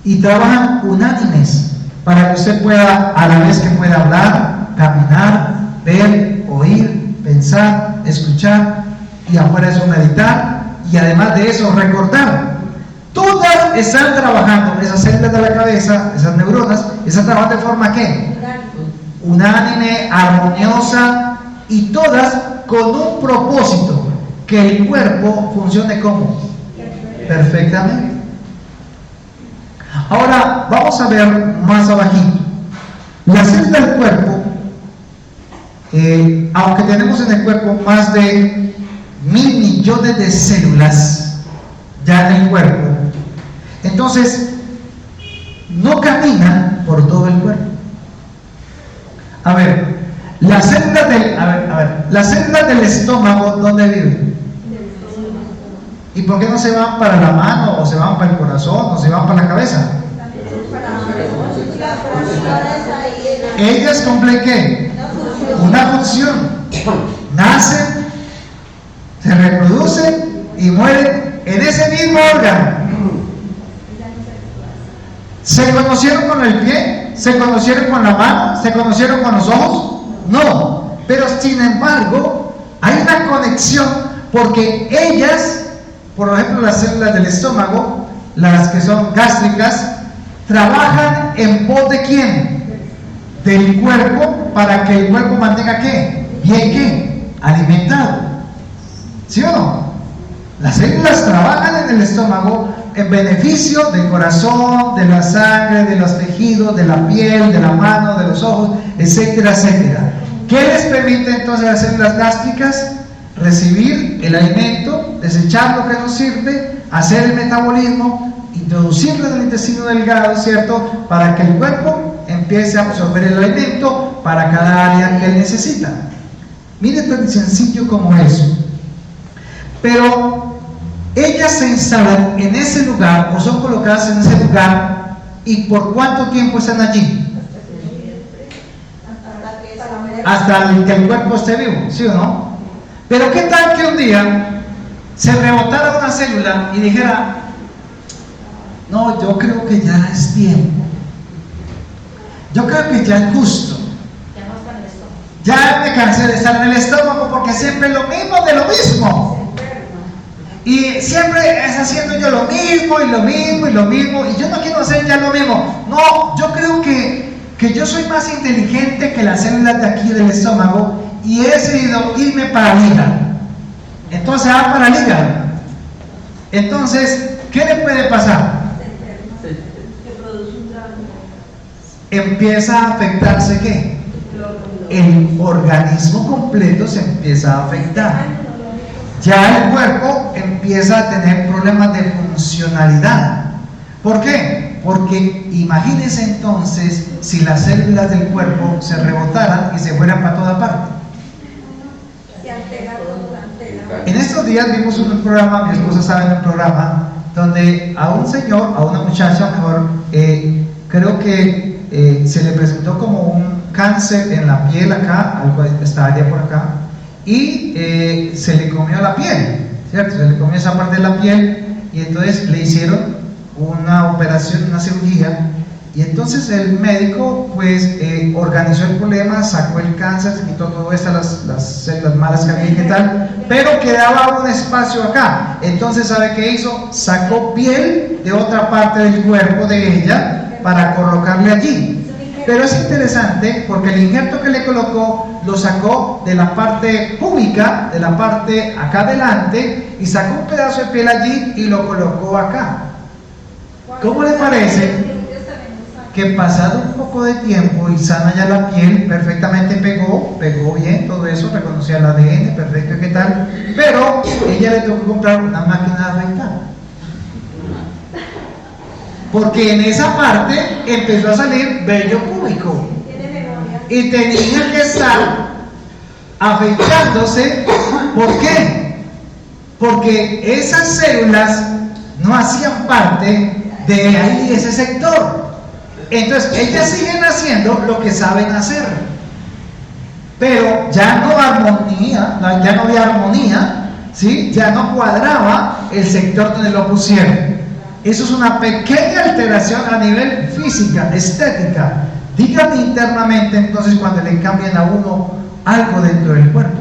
[SPEAKER 1] y trabajan unánimes para que usted pueda, a la vez que pueda hablar, caminar, ver, oír, pensar, escuchar y afuera de eso meditar y además de eso recordar. Todas están trabajando, esas células de la cabeza, esas neuronas, están trabajando de forma ¿qué? Unánime, armoniosa y todas con un propósito, que el cuerpo funcione como perfectamente. Ahora vamos a ver más abajito. Las células del cuerpo, aunque tenemos en el cuerpo más de 1.000 millones de células ya en el cuerpo, entonces no caminan por todo el cuerpo. A ver, las células del estómago, ¿dónde viven? ¿Y por qué no se van para la mano, o se van para el corazón, o se van para la cabeza? Ellas cumplen ¿qué? Una función. Nacen, se reproducen y mueren en ese mismo órgano. ¿Se conocieron con el pie? ¿Se conocieron con la mano? ¿Se conocieron con los ojos? No. Pero sin embargo, hay una conexión, porque ellas, por ejemplo, las células del estómago, las que son gástricas, trabajan en pos de ¿quién? Del cuerpo, para que el cuerpo mantenga ¿qué? Bien ¿qué? Alimentado. ¿Sí o no? Las células trabajan en el estómago en beneficio del corazón, de la sangre, de los tejidos, de la piel, de la mano, de los ojos, etcétera, etcétera. ¿Qué les permite entonces a las células gástricas? Recibir el alimento, desechar lo que nos sirve, hacer el metabolismo, introducirlo en el intestino delgado, ¿cierto? Para que el cuerpo empiece a absorber el alimento para cada área que él necesita. Mire tan sencillo como eso. Pero ellas se instalan en ese lugar, o son colocadas en ese lugar, ¿y por cuánto tiempo están allí? Hasta que el cuerpo esté vivo, ¿sí o no? Pero ¿qué tal que un día se rebotara una célula y dijera: no, yo creo que ya es tiempo, yo creo que ya es justo, ya me cansé de estar en el estómago, porque siempre es lo mismo de lo mismo, y siempre es haciendo yo lo mismo y lo mismo y lo mismo, y yo no quiero hacer ya lo mismo. No, yo creo que yo soy más inteligente que las células de aquí del estómago, y he decidido irme para el hígado. Entonces va para el hígado. Entonces, ¿qué le puede pasar? Empieza a afectarse ¿qué? El organismo completo se empieza a afectar. Ya el cuerpo empieza a tener problemas de funcionalidad. ¿Por qué? Porque imagínense entonces si las células del cuerpo se rebotaran y se fueran para toda parte. En estos días vimos un programa, mi esposa estaba en un programa donde a un señor, a una muchacha mejor, creo que se le presentó como un cáncer en la piel acá, algo esta área por acá, y se le comió la piel, ¿cierto? Se le comió esa parte de la piel, y entonces le hicieron una operación, una cirugía, y entonces el médico pues organizó el problema, sacó el cáncer, se quitó todo esto, las células malas que había y tal, pero quedaba un espacio acá. Entonces, ¿sabe qué hizo? Sacó piel de otra parte del cuerpo de ella para colocarle allí. Pero es interesante porque el injerto que le colocó lo sacó de la parte púbica, de la parte acá adelante, y sacó un pedazo de piel allí y lo colocó acá. ¿Cómo le parece que pasado un poco de tiempo y sana ya la piel, perfectamente pegó bien todo eso, reconocía el ADN, perfecto, ¿qué tal? Pero ella le tuvo que comprar una máquina de afeitar, porque en esa parte empezó a salir vello púbico y tenía que estar afeitándose. ¿Por qué? Porque esas células no hacían parte de ahí, ese sector. Entonces ellas siguen haciendo lo que saben hacer, pero ya no había armonía, ¿sí? Ya no cuadraba el sector donde lo pusieron. Eso es una pequeña alteración a nivel física, estética. Dígame internamente entonces cuando le cambian a uno algo dentro del cuerpo.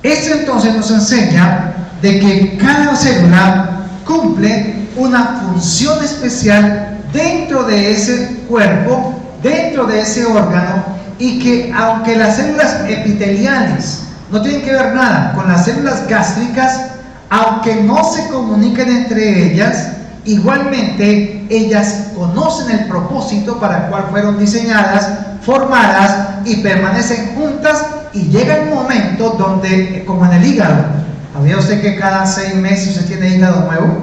[SPEAKER 1] Esto entonces nos enseña de que cada célula cumple una función especial dentro de ese cuerpo, dentro de ese órgano, y que aunque las células epiteliales no tienen que ver nada con las células gástricas, aunque no se comuniquen entre ellas, igualmente ellas conocen el propósito para el cual fueron diseñadas, formadas y permanecen juntas, y llega el momento donde, como en el hígado, ¿sabía usted que cada 6 meses usted tiene hígado nuevo?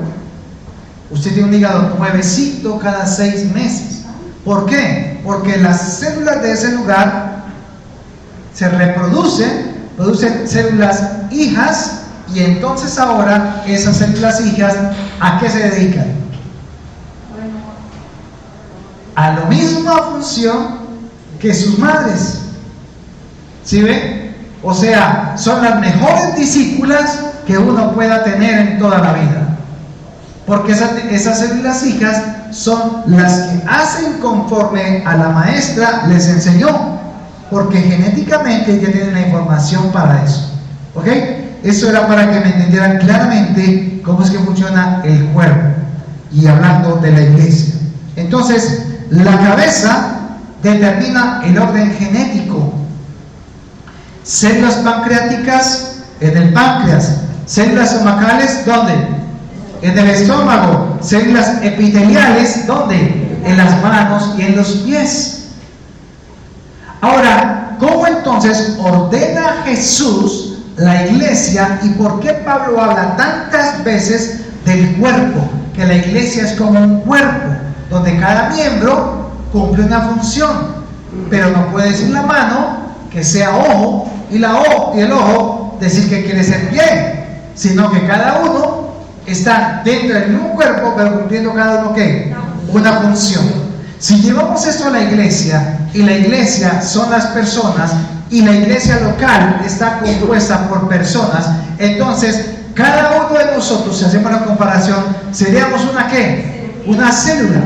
[SPEAKER 1] Usted tiene un hígado nuevecito cada 6 meses. ¿Por qué? Porque las células de ese lugar se reproducen, producen células hijas, y entonces ahora esas células hijas, ¿a qué se dedican? A la misma función que sus madres. ¿Sí ven? O sea, son las mejores discípulas que uno pueda tener en toda la vida. Porque esas células hijas son las que hacen conforme a la maestra les enseñó. Porque genéticamente ya tienen la información para eso. ¿Ok? Eso era para que me entendieran claramente cómo es que funciona el cuerpo. Y hablando de la iglesia. Entonces, la cabeza determina el orden genético. Células pancreáticas en el páncreas. Células estomacales, ¿dónde? En el estómago. Células epiteliales, ¿dónde? En las manos y en los pies. Ahora, ¿cómo entonces ordena Jesús la iglesia, y por qué Pablo habla tantas veces del cuerpo? Que la iglesia es como un cuerpo, donde cada miembro cumple una función, pero no puede decir la mano que sea ojo, y el ojo decir que quiere ser pie, sino que cada uno está dentro del mismo cuerpo, pero cumpliendo cada uno ¿qué? Una función. Si llevamos esto a la iglesia, y la iglesia son las personas, y la iglesia local está compuesta por personas, entonces cada uno de nosotros, si hacemos la comparación, seríamos una ¿qué? Una célula,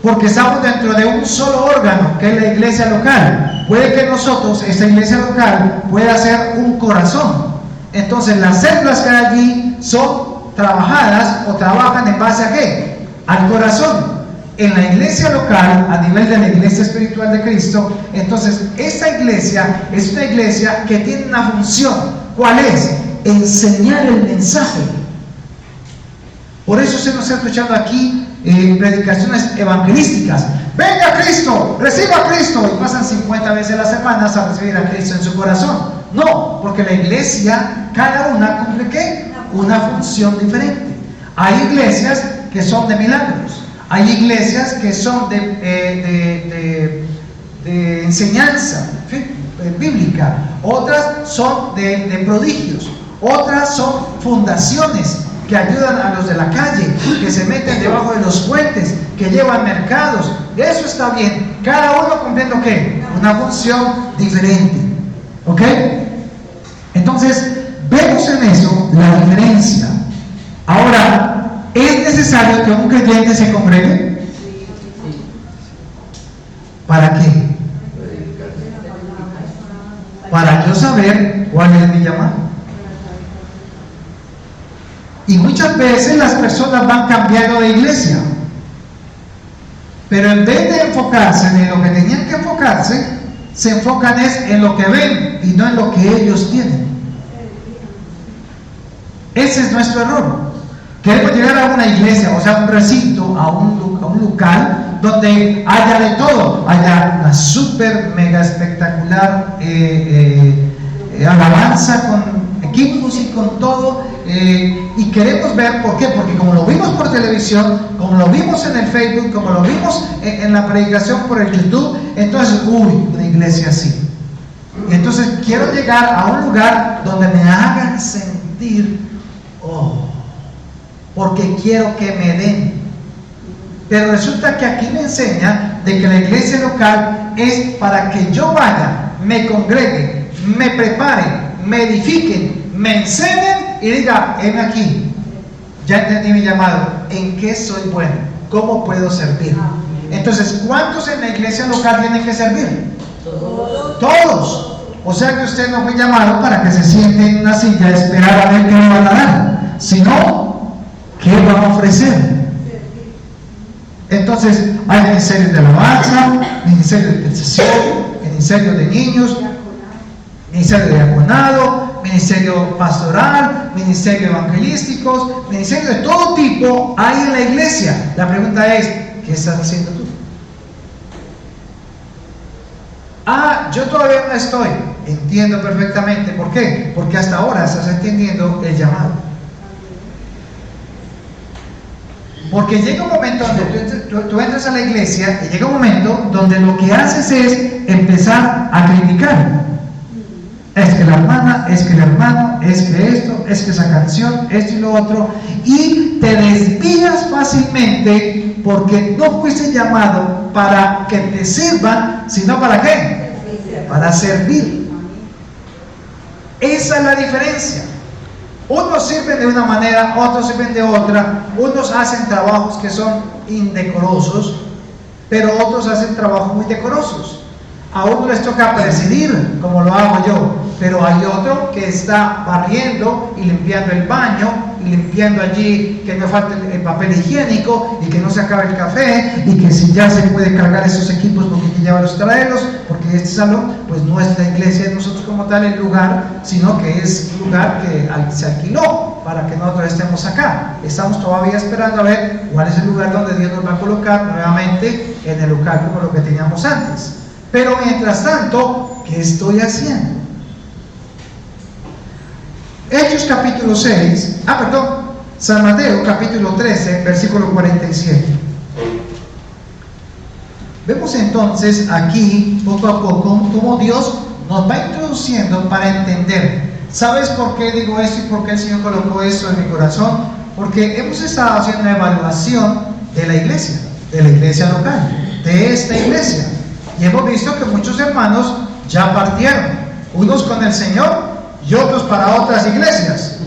[SPEAKER 1] porque estamos dentro de un solo órgano, que es la iglesia local. Puede que nosotros, esta iglesia local, pueda ser un corazón. Entonces las células que hay allí son trabajadas o trabajan en base a ¿qué? Al corazón. En la iglesia local, a nivel de la iglesia espiritual de Cristo, entonces esta iglesia es una iglesia que tiene una función. ¿Cuál es? Enseñar el mensaje. Por eso se nos está escuchando aquí predicaciones evangelísticas. Venga a Cristo, reciba a Cristo, y pasan 50 veces a la semana a recibir a Cristo en su corazón. No, porque la iglesia, cada una cumple ¿qué? Una función diferente. Hay iglesias que son de milagros. Hay iglesias que son de enseñanza bíblica. Otras son de prodigios. Otras son fundaciones que ayudan a los de la calle, que se meten debajo de los puentes, que llevan mercados. Eso está bien. Cada uno cumpliendo ¿qué? Una función diferente. ¿Ok? Entonces, vemos en eso la diferencia. Ahora, ¿es necesario que un creyente se congregue? ¿Para qué? Para yo saber cuál es mi llamado. Y muchas veces las personas van cambiando de iglesia, pero en vez de enfocarse en lo que tenían que enfocarse, se enfocan en lo que ven y no en lo que ellos tienen. Ese es nuestro error. Queremos llegar a una iglesia, o sea, un recinto, a un local donde haya de todo, haya una súper mega espectacular alabanza con equipos y con todo, y queremos ver, ¿por qué? Porque como lo vimos por televisión, como lo vimos en el Facebook, como lo vimos en la predicación por el YouTube, entonces, una iglesia así. Y entonces quiero llegar a un lugar donde me hagan sentir, porque quiero que me den. Pero resulta que aquí me enseña de que la iglesia local es para que yo vaya, me congregue, me prepare, me edifiquen, me enseñen y diga, heme aquí, ya entendí mi llamado, ¿en qué soy bueno? ¿Cómo puedo servir? Entonces, ¿cuántos en la iglesia local tienen que servir? Todos. O sea que usted no fue llamado para que se siente en una silla a esperar a ver qué le van a dar, sino qué van a ofrecer. Entonces, hay ministerios de alabanza, ministerios de intercesión, ministerios de niños, ministerio de diaconado, ministerio pastoral, ministerio evangelísticos, ministerios de todo tipo hay en la iglesia. La pregunta es, ¿qué estás haciendo tú? Yo todavía no estoy. Entiendo perfectamente. ¿Por qué? Porque hasta ahora estás entendiendo el llamado. Porque llega un momento donde tú entras a la iglesia y llega un momento donde lo que haces es empezar a criticar. Es que la hermana, es que el hermano, es que esto, es que esa canción, esto y lo otro, y te desvías fácilmente porque no fuiste llamado para que te sirvan, sino ¿para qué? Para servir. Esa es la diferencia. Unos sirven de una manera, otros sirven de otra, unos hacen trabajos que son indecorosos, pero otros hacen trabajos muy decorosos. A uno les toca presidir, como lo hago yo, pero hay otro que está barriendo y limpiando el baño y limpiando allí que no falte el papel higiénico y que no se acabe el café y que si ya se puede cargar esos equipos porque hay que llevarlos, traerlos, porque este salón pues no es la iglesia de nosotros como tal el lugar, sino que es un lugar que se alquiló para que nosotros estemos acá. Estamos todavía esperando a ver cuál es el lugar donde Dios nos va a colocar nuevamente en el local como lo que teníamos antes. Pero mientras tanto, ¿qué estoy haciendo? Hechos capítulo 6, San Mateo capítulo 13, versículo 47. Vemos entonces aquí, poco a poco, cómo Dios nos va introduciendo para entender. ¿Sabes por qué digo esto y por qué el Señor colocó esto en mi corazón? Porque hemos estado haciendo una evaluación de la iglesia local, de esta iglesia. Y hemos visto que muchos hermanos ya partieron, unos con el Señor y otros para otras iglesias.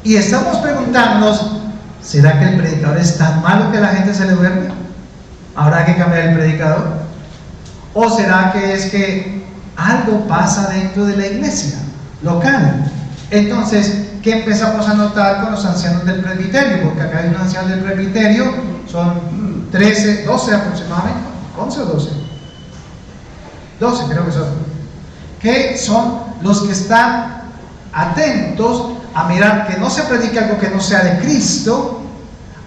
[SPEAKER 1] Y estamos preguntándonos, ¿será que el predicador es tan malo que la gente se le duerme? ¿Habrá que cambiar el predicador? ¿O será que es que algo pasa dentro de la iglesia local? Entonces, ¿qué empezamos a notar con los ancianos del presbiterio? Porque acá hay un anciano del presbiterio, son 13, 12 aproximadamente, 11 o 12, 12 creo que son, que son los que están atentos a mirar que no se predique algo que no sea de Cristo,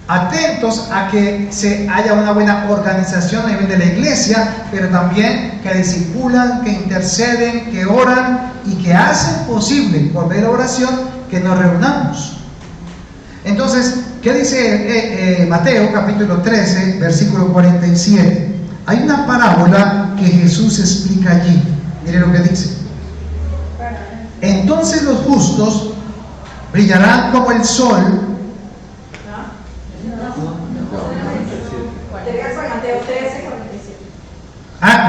[SPEAKER 1] atentos a que haya una buena organización a nivel de la iglesia, pero también que discipulan, que interceden, que oran y que hacen posible, por medio de oración, que nos reunamos. Entonces, ¿qué dice Mateo capítulo 13, versículo 47? Hay una parábola que Jesús explica allí. Mire lo que dice. Entonces los justos brillarán como el sol.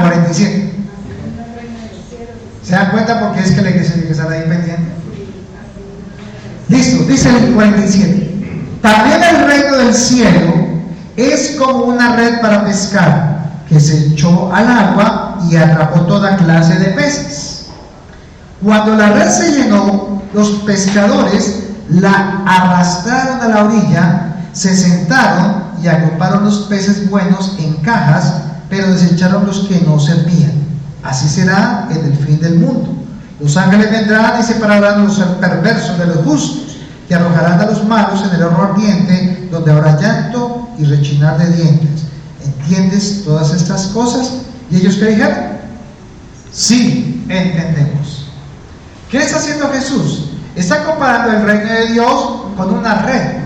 [SPEAKER 1] 47. ¿Se dan cuenta porque es que la iglesia tiene que estar ahí pendiente? Listo, dice el 47. También el reino del cielo es como una red para pescar, que se echó al agua y atrapó toda clase de peces. Cuando la red se llenó, los pescadores la arrastraron a la orilla, se sentaron y agruparon los peces buenos en cajas, pero desecharon los que no servían. Así será en el fin del mundo. Los ángeles vendrán y separarán los perversos de los justos, y arrojarán a los malos en el horno ardiente, donde habrá llanto y rechinar de dientes. ¿Entiendes todas estas cosas? ¿Y ellos qué dijeron? Sí, entendemos. ¿Qué está haciendo Jesús? Está comparando el reino de Dios con una red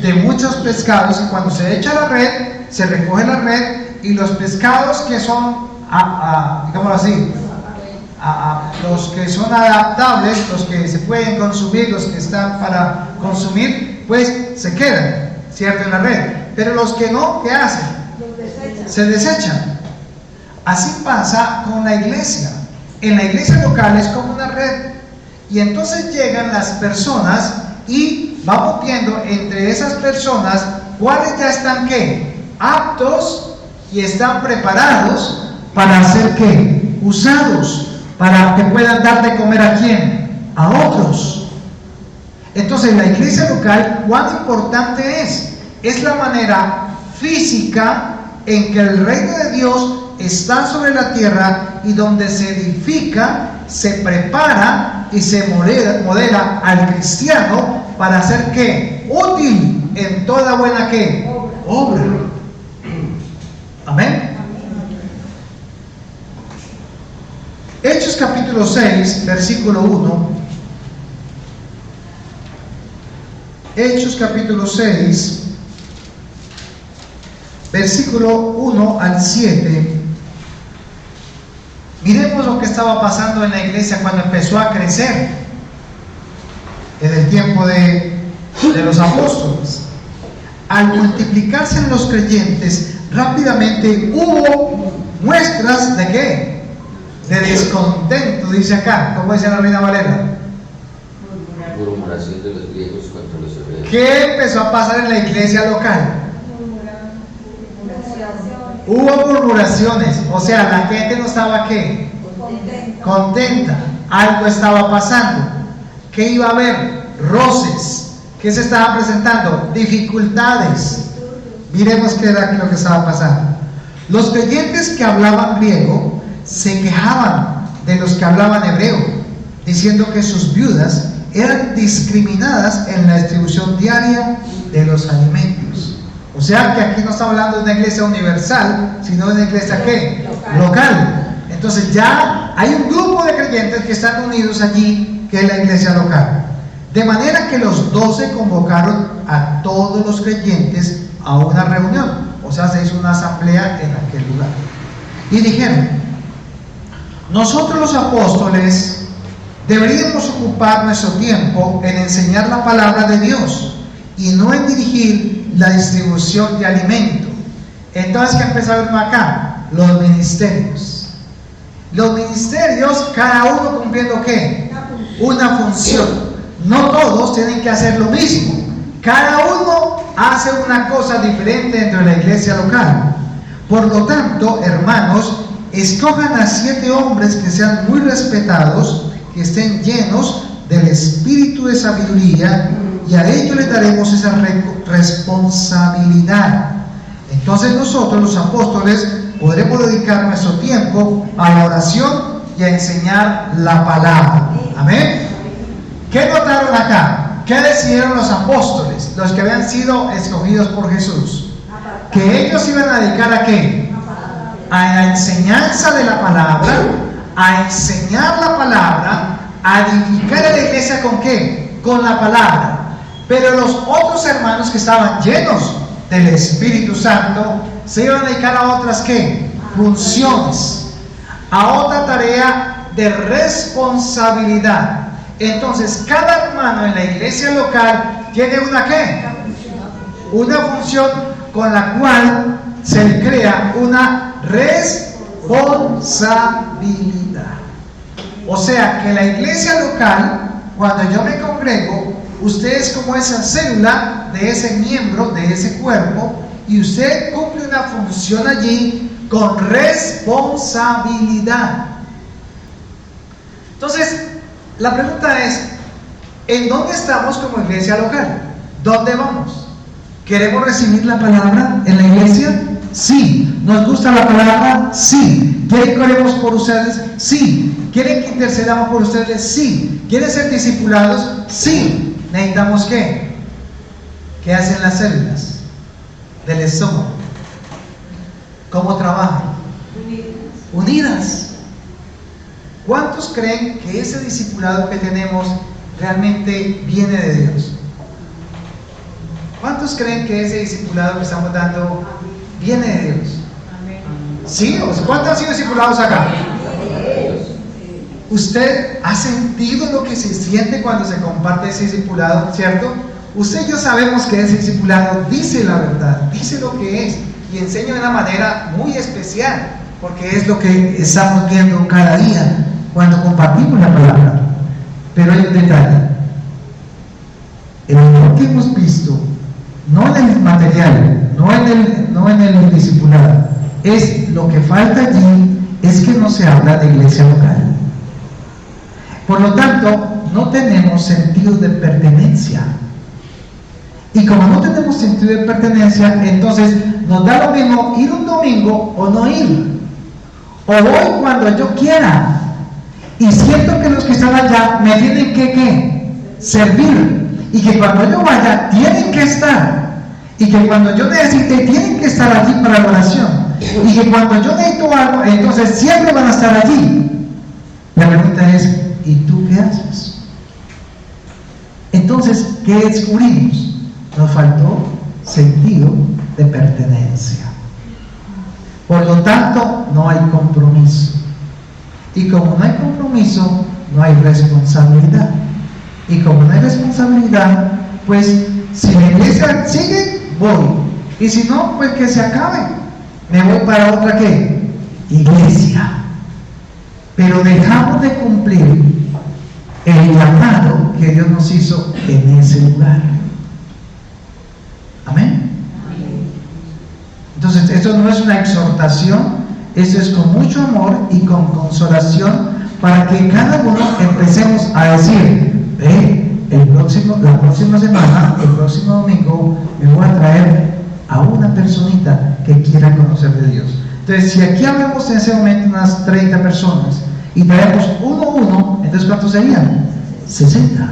[SPEAKER 1] de muchos pescados, y cuando se echa la red, se recoge la red, y los pescados que son, digámoslo así, los que son adaptables, los que se pueden consumir, los que están para consumir, pues se quedan, ¿cierto?, en la red. Pero los que no, ¿qué hacen? Se desechan. Así pasa con la iglesia. en la iglesia local es como una red. Y entonces llegan las personas y vamos viendo entre esas personas cuáles ya están ¿qué? Aptos y están preparados para ser ¿qué? Usados, para que puedan dar de comer ¿a quién? A otros. Entonces la iglesia local, ¿cuán importante es? Es la manera física en que el reino de Dios está sobre la tierra y donde se edifica, se prepara y se modera al cristiano para ser ¿qué? Útil en toda buena ¿qué? Obra. Amén. Hechos capítulo 6, versículo 1. Hechos capítulo 6, versículo 1 al 7. Miremos lo que estaba pasando en la iglesia cuando empezó a crecer en el tiempo de los apóstoles. Al multiplicarse los creyentes, rápidamente hubo muestras ¿de qué? De descontento, dice acá. ¿Cómo dice la Reina Valera?
[SPEAKER 3] Murmuración de los griegos contra los hebreos.
[SPEAKER 1] ¿Qué empezó a pasar en la iglesia local? Hubo murmuraciones, o sea, la gente no estaba ¿qué? Contenta. Algo estaba pasando. ¿Qué iba a haber? Roces. ¿Qué se estaba presentando? Dificultades. Miremos qué era lo que estaba pasando. Los creyentes que hablaban griego se quejaban de los que hablaban hebreo, diciendo que sus viudas eran discriminadas en la distribución diaria de los alimentos. O sea que aquí no está hablando de una iglesia universal, sino de una iglesia ¿qué? Local. Entonces ya hay un grupo de creyentes que están unidos allí, que es la iglesia local. De manera que los 12 convocaron a todos los creyentes a una reunión. O sea, se hizo una asamblea en aquel lugar. Y dijeron: nosotros los apóstoles deberíamos ocupar nuestro tiempo en enseñar la palabra de Dios y no en dirigir la distribución de alimento. Entonces, ¿qué empezaron acá? Los ministerios. Los ministerios, cada uno cumpliendo ¿qué? Una función. No todos tienen que hacer lo mismo. Cada uno hace una cosa diferente dentro de la iglesia local. Por lo tanto, hermanos, escojan a 7 hombres que sean muy respetados, que estén llenos del espíritu de sabiduría, y a ellos les daremos esa responsabilidad. Entonces nosotros los apóstoles podremos dedicar nuestro tiempo a la oración y a enseñar la palabra. Amén. ¿Qué notaron acá? ¿Qué decidieron los apóstoles, los que habían sido escogidos por Jesús? Que ellos iban a dedicar ¿a qué? A la enseñanza de la palabra, a enseñar la palabra, a edificar a la iglesia ¿con qué? Con la palabra. Pero los otros hermanos que estaban llenos del Espíritu Santo se iban a dedicar a otras ¿qué? Funciones, a otra tarea de responsabilidad. Entonces cada hermano en la iglesia local tiene una ¿qué? Una función con la cual se le crea una responsabilidad. O sea que la iglesia local, cuando yo me congrego, usted es como esa célula de ese miembro, de ese cuerpo, y usted cumple una función allí con responsabilidad. Entonces, la pregunta es: ¿en dónde estamos como iglesia local? ¿Dónde vamos? ¿Queremos recibir la palabra en la iglesia? Sí. ¿Nos gusta la palabra? Sí. ¿Quieren que oremos por ustedes? Sí. ¿Quieren que intercedamos por ustedes? Sí. ¿Quieren ser discipulados? Sí. ¿Necesitamos qué? ¿Qué hacen las células del estómago? ¿Cómo trabajan? Unidas. ¿Cuántos creen que ese discipulado que tenemos realmente viene de Dios? ¿Cuántos creen que ese discipulado que estamos dando viene de Dios? ¿Sí? ¿Cuántos han sido discipulados acá? ¿Usted ha sentido lo que se siente cuando se comparte ese discipulado, cierto? Usted y yo sabemos que ese discipulado dice la verdad, dice lo que es, y enseña de una manera muy especial, porque es lo que estamos viendo cada día cuando compartimos la palabra. Pero hay un detalle. El amor que hemos visto, no en el material, no en el discipulado, es lo que falta allí, es que no se habla de iglesia local. Por lo tanto, no tenemos sentido de pertenencia. Y como no tenemos sentido de pertenencia, entonces nos da lo mismo ir un domingo o no ir. O voy cuando yo quiera. Y siento que los que están allá me tienen que servir. Y que cuando yo vaya, tienen que estar. Y que cuando yo necesite, tienen que estar allí para la oración. Y que cuando yo necesito algo, entonces siempre van a estar allí. La pregunta es, ¿y tú qué haces? Entonces, ¿qué descubrimos? Nos faltó sentido de pertenencia. Por lo tanto, no hay compromiso. Y como no hay compromiso, no hay responsabilidad. Y como no hay responsabilidad, pues si la iglesia sigue, voy. Y si no, pues que se acabe. Me voy para otra ¿qué? Iglesia. Pero dejamos de cumplir el llamado que Dios nos hizo en ese lugar. Amén. Entonces, esto no es una exhortación, esto es con mucho amor y con consolación para que cada uno empecemos a decir, la próxima semana, el próximo domingo, me voy a traer a una personita que quiera conocer de Dios. Entonces, si aquí hablamos en ese momento unas 30 personas y traemos uno, entonces ¿cuántos serían? 60.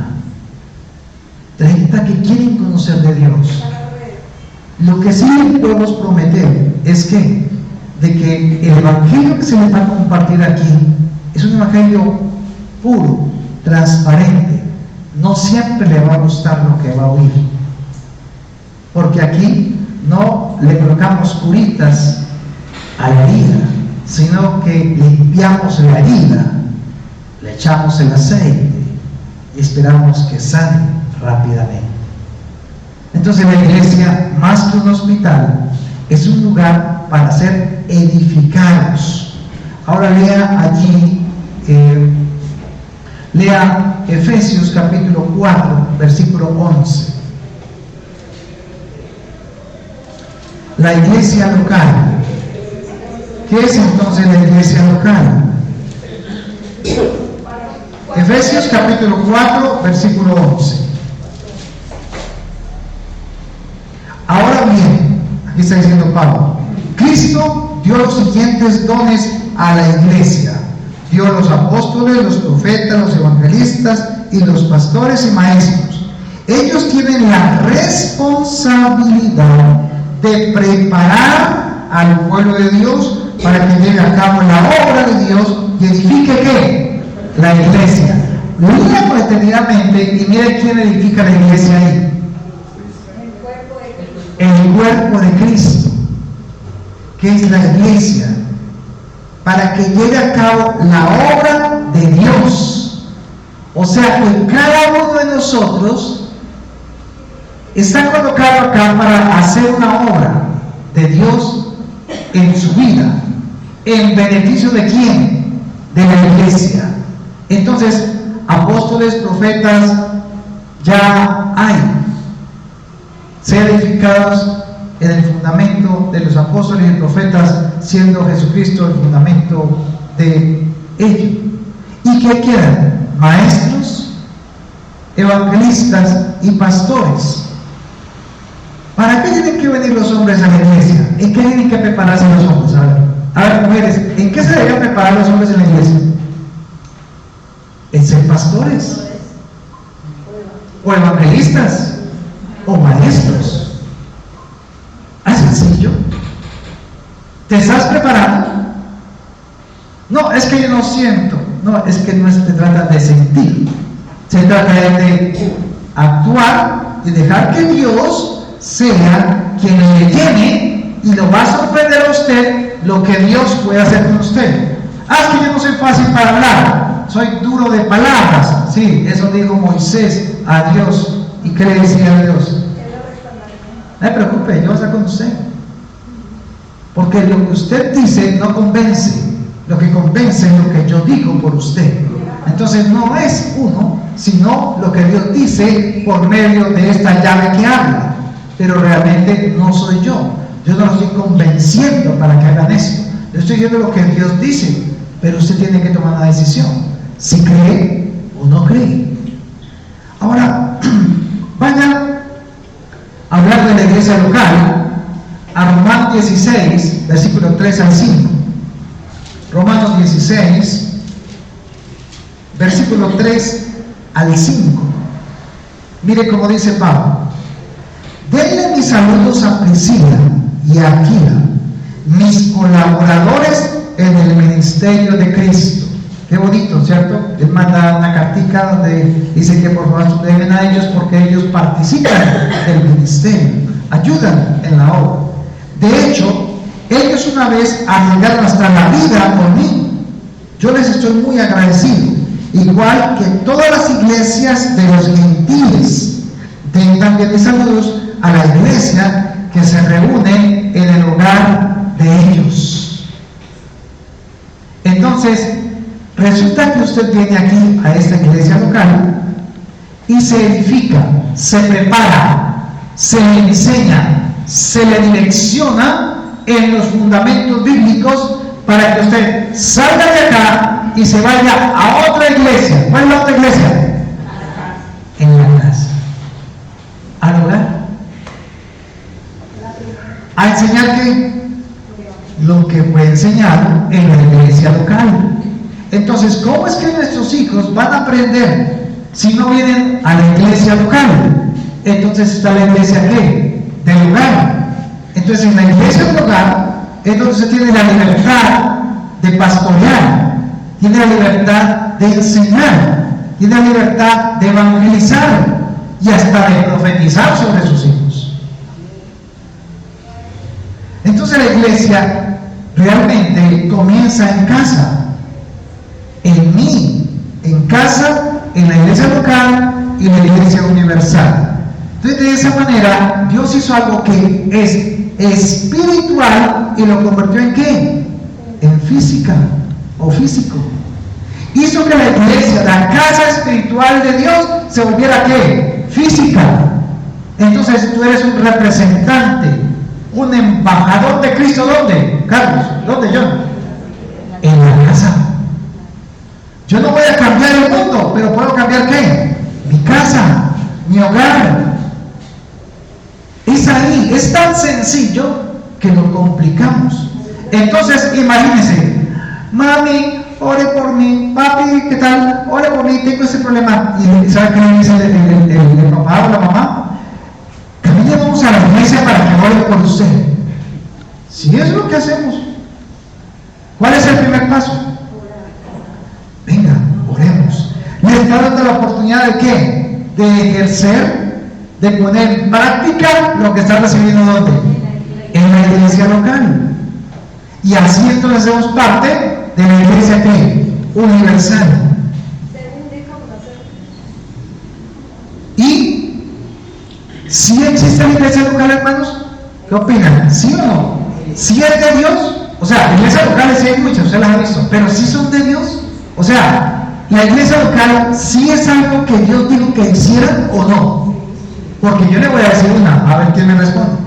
[SPEAKER 1] 30 que quieren conocer de Dios. Lo que sí les podemos prometer es que el evangelio que se les va a compartir aquí es un evangelio puro, transparente. No siempre le va a gustar lo que va a oír, porque aquí no le colocamos curitas a la herida, sino que limpiamos la herida, le echamos el aceite y esperamos que sane rápidamente. Entonces la iglesia, más que un hospital, es un lugar para ser edificados. Ahora lea allí, lea Efesios capítulo 4, versículo 11. La iglesia local. ¿Qué es entonces la iglesia local? Efesios capítulo 4, versículo 11. Ahora bien, aquí está diciendo Pablo, Cristo dio los siguientes dones a la iglesia. Dio los apóstoles, los profetas, los evangelistas y los pastores y maestros. Ellos tienen la responsabilidad de preparar al pueblo de Dios para que lleve a cabo la obra de Dios y edifique ¿qué? La iglesia. Mira detenidamente y mire quién edifica la iglesia ahí. El cuerpo de Cristo, que es la iglesia, para que lleve a cabo la obra de Dios. O sea que cada uno de nosotros está colocado acá para hacer una obra de Dios en su vida. ¿En beneficio de quién? De la iglesia. Entonces, apóstoles, profetas, ya hay. Ser edificados en el fundamento de los apóstoles y profetas, siendo Jesucristo el fundamento de ellos. ¿Y qué quedan? Maestros, evangelistas y pastores. ¿Para qué tienen que venir los hombres a la iglesia? ¿En qué tienen que prepararse los hombres? A ver, mujeres, ¿en qué se deben preparar los hombres en la iglesia? En ser pastores, o evangelistas, o maestros. ¿Es sencillo? ¿Te estás preparando? No, es que yo no siento. No, es que no se trata de sentir. Se trata de actuar y dejar que Dios sea quien le llene y lo va a sorprender a usted lo que Dios puede hacer con usted. Es que yo no soy fácil para hablar, soy duro de palabras. Sí, eso dijo Moisés a Dios. ¿Y qué le decía a Dios? No se preocupe, yo voy a estar con usted. Porque lo que usted dice no convence. Lo que convence es lo que yo digo por usted. Entonces no es uno, sino lo que Dios dice por medio de esta llave que habla. Pero realmente no soy yo. Yo no lo estoy convenciendo para que hagan esto. Yo estoy diciendo lo que Dios dice, pero usted tiene que tomar una decisión, si cree o no cree. Ahora, vaya a hablar de la iglesia local a Romanos 16, versículo 3 al 5. Romanos 16, versículo 3 al 5. Mire cómo dice Pablo: denle mis saludos a Priscila y a Aquila, mis colaboradores en el ministerio de Cristo. Qué bonito, ¿cierto? Él manda una cartica donde dice que por favor se deben a ellos porque ellos participan del ministerio, ayudan en la obra. De hecho, ellos una vez arriesgaron hasta la vida por mí. Yo les estoy muy agradecido, igual que todas las iglesias de los gentiles. Den también mis saludos a la iglesia que se reúne en el hogar de ellos. Entonces, resulta que usted viene aquí a esta iglesia local y se edifica, se prepara, se le enseña, se le direcciona en los fundamentos bíblicos para que usted salga de acá y se vaya a otra iglesia. ¿Cuál es la otra iglesia? En la casa, al hogar, a enseñar que lo que fue enseñado en la iglesia local. Entonces, ¿cómo es que nuestros hijos van a aprender si no vienen a la iglesia local? Entonces está la iglesia ¿qué? Del hogar. Entonces en la iglesia del hogar es donde se tiene la libertad de pastorear, tiene la libertad de enseñar, tiene la libertad de evangelizar y hasta de profetizar sobre sus hijos. Entonces la iglesia realmente comienza en casa, en mí, en casa, en la iglesia local y en la iglesia universal. Entonces de esa manera Dios hizo algo que es espiritual y lo convirtió en ¿qué? En física o físico. Hizo que la iglesia, la casa espiritual de Dios, se volviera ¿qué? Física. Entonces tú eres un representante, un embajador de Cristo. ¿Dónde, Carlos? ¿Dónde, John? En la casa. Yo no voy a cambiar el mundo, pero puedo cambiar ¿qué? Mi casa, mi hogar. Es ahí, es tan sencillo que lo complicamos. Entonces, imagínense, mami, ore por mí, papi, ¿qué tal? Ore por mí, tengo ese problema. ¿Y sabe qué le dice el papá o la mamá? También vamos a la iglesia para que ore por usted. Si es lo que hacemos, ¿cuál es el primer paso? Venga, oremos. Le está dando la oportunidad de ¿qué? De ejercer, de poner en práctica lo que está recibiendo ¿dónde? En la iglesia local. Y así entonces hacemos parte de la iglesia ¿qué? Universal. Y si existe la iglesia local, hermanos, ¿qué opinan? ¿Sí o no? ¿Sí es de Dios? O sea, iglesias locales sí hay muchas, usted las ha visto, pero ¿sí son de Dios? O sea, la iglesia local sí es algo que Dios dijo que hicieran o no. Porque yo le voy a decir una, a ver quién me responde.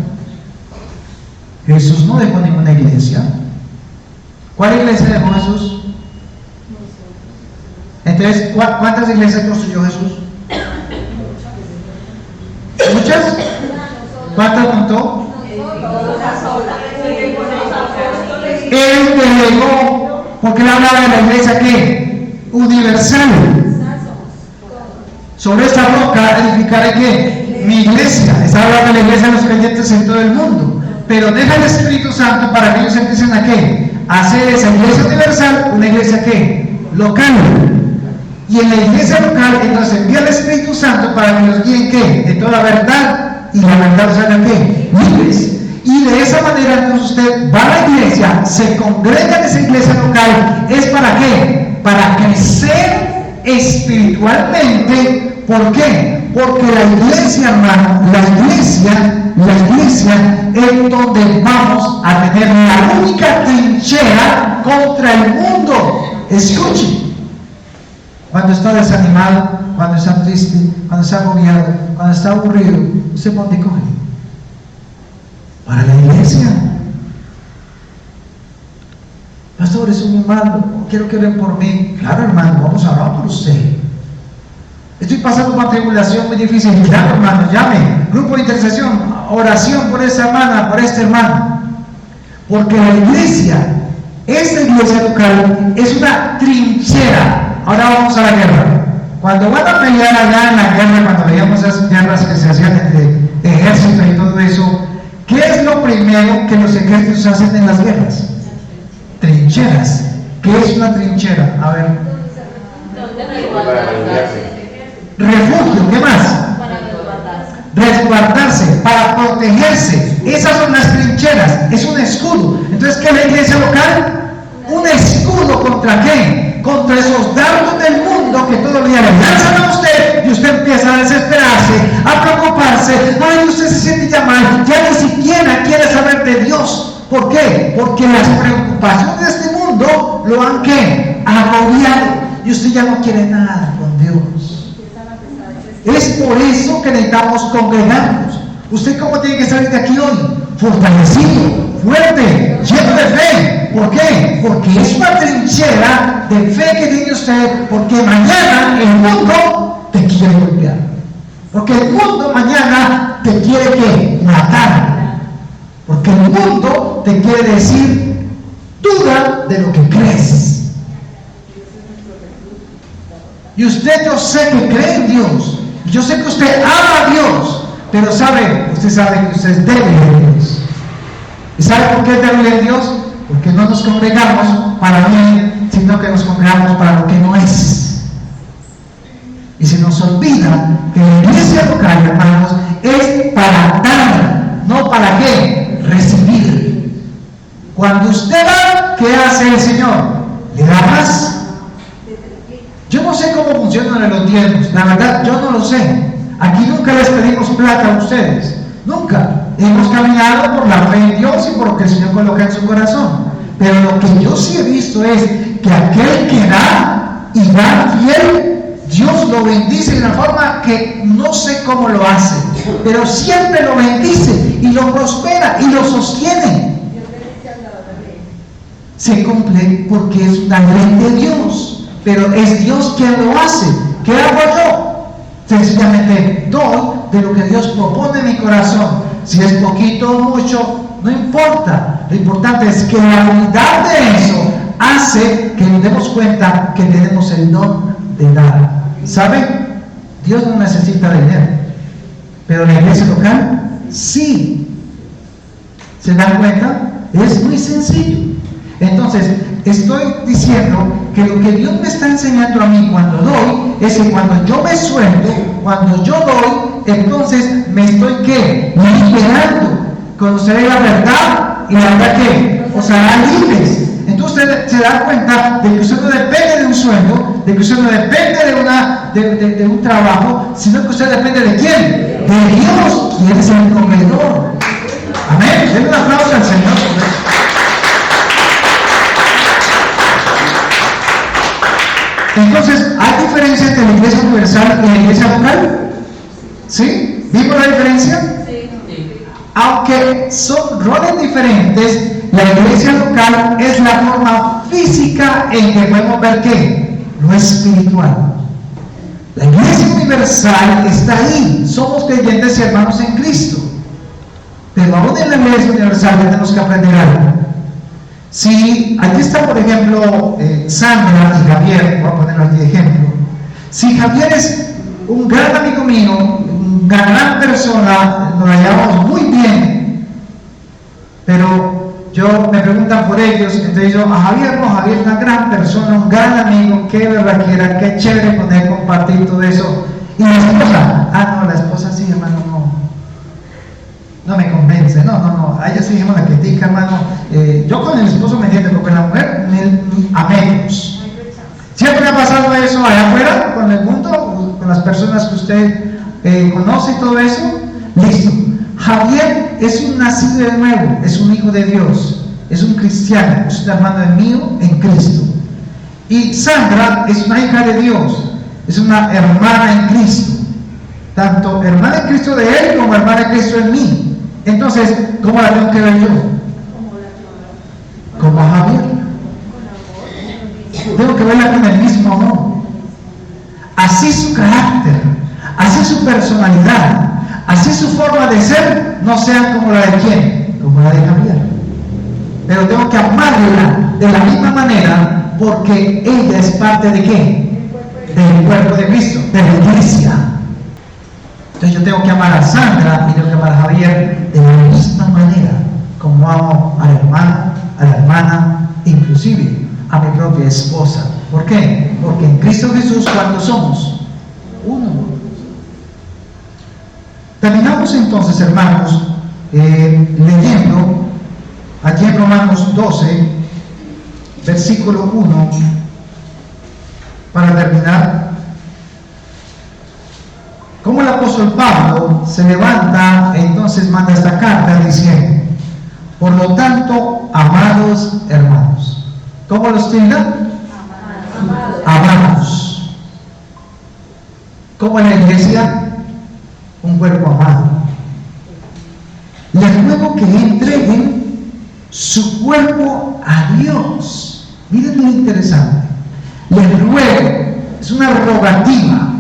[SPEAKER 1] Jesús no dejó ninguna iglesia. ¿Cuál iglesia dejó Jesús? Entonces, ¿cuántas iglesias construyó Jesús? ¿Muchas? ¿Cuántas contó? Él delegó, porque él hablaba de la iglesia ¿qué? Universal. Sobre esta roca edificaré ¿qué? Mi iglesia. Está hablando de la iglesia de los creyentes en todo el mundo, pero deja el Espíritu Santo para que ellos empiecen a ¿qué? A hacer esa iglesia universal una iglesia ¿qué? Local. Y en la iglesia local entonces envía el Espíritu Santo para que los guíen ¿qué? De toda la verdad, y la verdad os haga ¿qué? Libres. Y de esa manera entonces usted va a la iglesia, se congrega en esa iglesia local. ¿Es para qué? Para crecer espiritualmente ¿Por qué? Porque la iglesia, hermano, la iglesia es donde vamos a tener la única trinchera contra el mundo. Escuche, cuando está desanimado, cuando está triste, cuando está agobiado, cuando está aburrido, ¿usted por dónde coge? Para la iglesia. Pastor, es muy malo, quiero que oren por mí. Claro, hermano, vamos a orar por usted. Estoy pasando por una tribulación muy difícil. Claro, hermano, llame, grupo de intercesión, oración por esa hermana, por este hermano. Porque la iglesia, esta iglesia local, es una trinchera. Ahora vamos a la guerra. Cuando van a pelear allá en la guerra, cuando veíamos esas guerras que se hacían entre ejércitos y todo eso, ¿qué es lo primero que los ejércitos hacen en las guerras? Trincheras. ¿Qué es una trinchera? A ver. Refugio, ¿qué más? Resguardarse, para protegerse. Esas son las trincheras, es un escudo. Entonces, ¿qué es la iglesia local? Un escudo ¿contra qué? Contra esos dardos del mundo que todo el día le lanzan a usted y usted empieza a desesperarse, a preocuparse. Ay, usted se siente ya mal, ya ni siquiera quiere saber de Dios. ¿Por qué? Porque las preocupaciones de este mundo lo han ¿qué? Agobiado y usted ya no quiere nada con Dios. Es por eso que necesitamos congregarnos. ¿Usted cómo tiene que salir de aquí hoy? Fortalecido, fuerte, lleno de fe. ¿Por qué? Porque es una trinchera de fe que tiene usted, porque mañana el mundo te quiere golpear. Porque el mundo mañana te quiere ¿qué? Matar. Porque el mundo te quiere decir, duda de lo que crees. Y usted, yo sé que cree en Dios. Yo sé que usted ama a Dios. Pero usted sabe que usted es débil en Dios. ¿Y sabe por qué es débil en Dios? Porque no nos congregamos para bien, sino que nos congregamos para lo que no es. Y se nos olvida que la iglesia local, hermanos, es para dar, no para qué, recibir. Cuando usted da, ¿qué hace el Señor? Le da más. Yo no sé cómo funcionan los diezmos, la verdad yo no lo sé. Aquí nunca les pedimos plata a ustedes, nunca. Hemos caminado por la fe en Dios y por lo que el Señor coloca en su corazón. Pero lo que yo sí he visto es que aquel que da y da fiel, Dios lo bendice de una forma que no sé cómo lo hace, pero siempre lo bendice y lo prospera y lo sostiene. Se cumple porque es una ley de Dios. Pero es Dios quien lo hace. ¿Qué hago yo? Sencillamente doy de lo que Dios propone en mi corazón. Si es poquito o mucho, no importa. Lo importante es que la unidad de eso hace que nos demos cuenta que tenemos el don de dar. ¿Saben? Dios no necesita dinero. Pero la iglesia local, sí. ¿Se dan cuenta? Es muy sencillo. Entonces, estoy diciendo que lo que Dios me está enseñando a mí cuando doy, es que cuando yo me suelto, cuando yo doy, entonces me estoy ¿qué? Liberando. Conoceré la verdad y la verdad ¿qué? Os hará libres. Entonces usted se da cuenta de que usted no depende de un sueldo, de que usted no depende de un trabajo, sino que usted depende de ¿quién? De Dios, quien es el proveedor. Amén. Denle un aplauso al Señor por eso. Entonces, ¿hay diferencia entre la iglesia universal y la iglesia local? ¿Sí? ¿Vimos la diferencia? Sí. Aunque son roles diferentes, la iglesia local es la forma física en que podemos ver ¿qué? Lo espiritual. La iglesia universal está ahí. Somos creyentes y hermanos en Cristo. Pero aún en la iglesia universal tenemos que aprender algo. Si aquí está, por ejemplo, Sandra y Javier, voy a ponerlo aquí de ejemplo. Si Javier es un gran amigo mío, una gran persona, nos la llevamos muy bien, pero me preguntan por ellos, entonces yo, a Javier no, Javier es una gran persona, un gran amigo, qué verdad, qué chévere poder compartir todo eso. Y la esposa, la esposa sí, hermano, no me convence, no, a ella sí me la critica, hermano. Yo con el esposo me entiendo, pero con la mujer a menos. ¿Siempre me ha pasado eso allá afuera, con el mundo, con las personas que usted usted conoce todo eso. Listo. Javier es un nacido de nuevo, es un hijo de Dios, es un cristiano, es un hermano mío en Cristo. Y Sandra es una hija de Dios, es una hermana en Cristo, tanto hermana en Cristo de él como hermana en Cristo en mí. Entonces, ¿cómo la tengo que ver yo? Como a Javier. Tengo que verla con el mismo amor. Así su carácter, así su personalidad, así su forma de ser, no sean como la de quién, como la de Javier. Pero tengo que amarla de la misma manera, porque ella es parte de qué? Del cuerpo de Cristo, de la iglesia. Entonces yo tengo que amar a Sandra y tengo que amar a Javier de la misma manera, como amo a la hermana, inclusive a mi propia esposa. ¿Por qué? Porque en Cristo Jesús, ¿cuántos somos? Uno. Terminamos entonces, hermanos, leyendo aquí en Romanos 12, versículo 1, para terminar, como el apóstol Pablo se levanta, entonces manda esta carta diciendo: por lo tanto, amados hermanos. ¿Cómo los tilda? Amados. Como en la iglesia, un cuerpo amado. Les ruego que entreguen su cuerpo a Dios. Miren lo interesante. Les ruego, es una rogativa,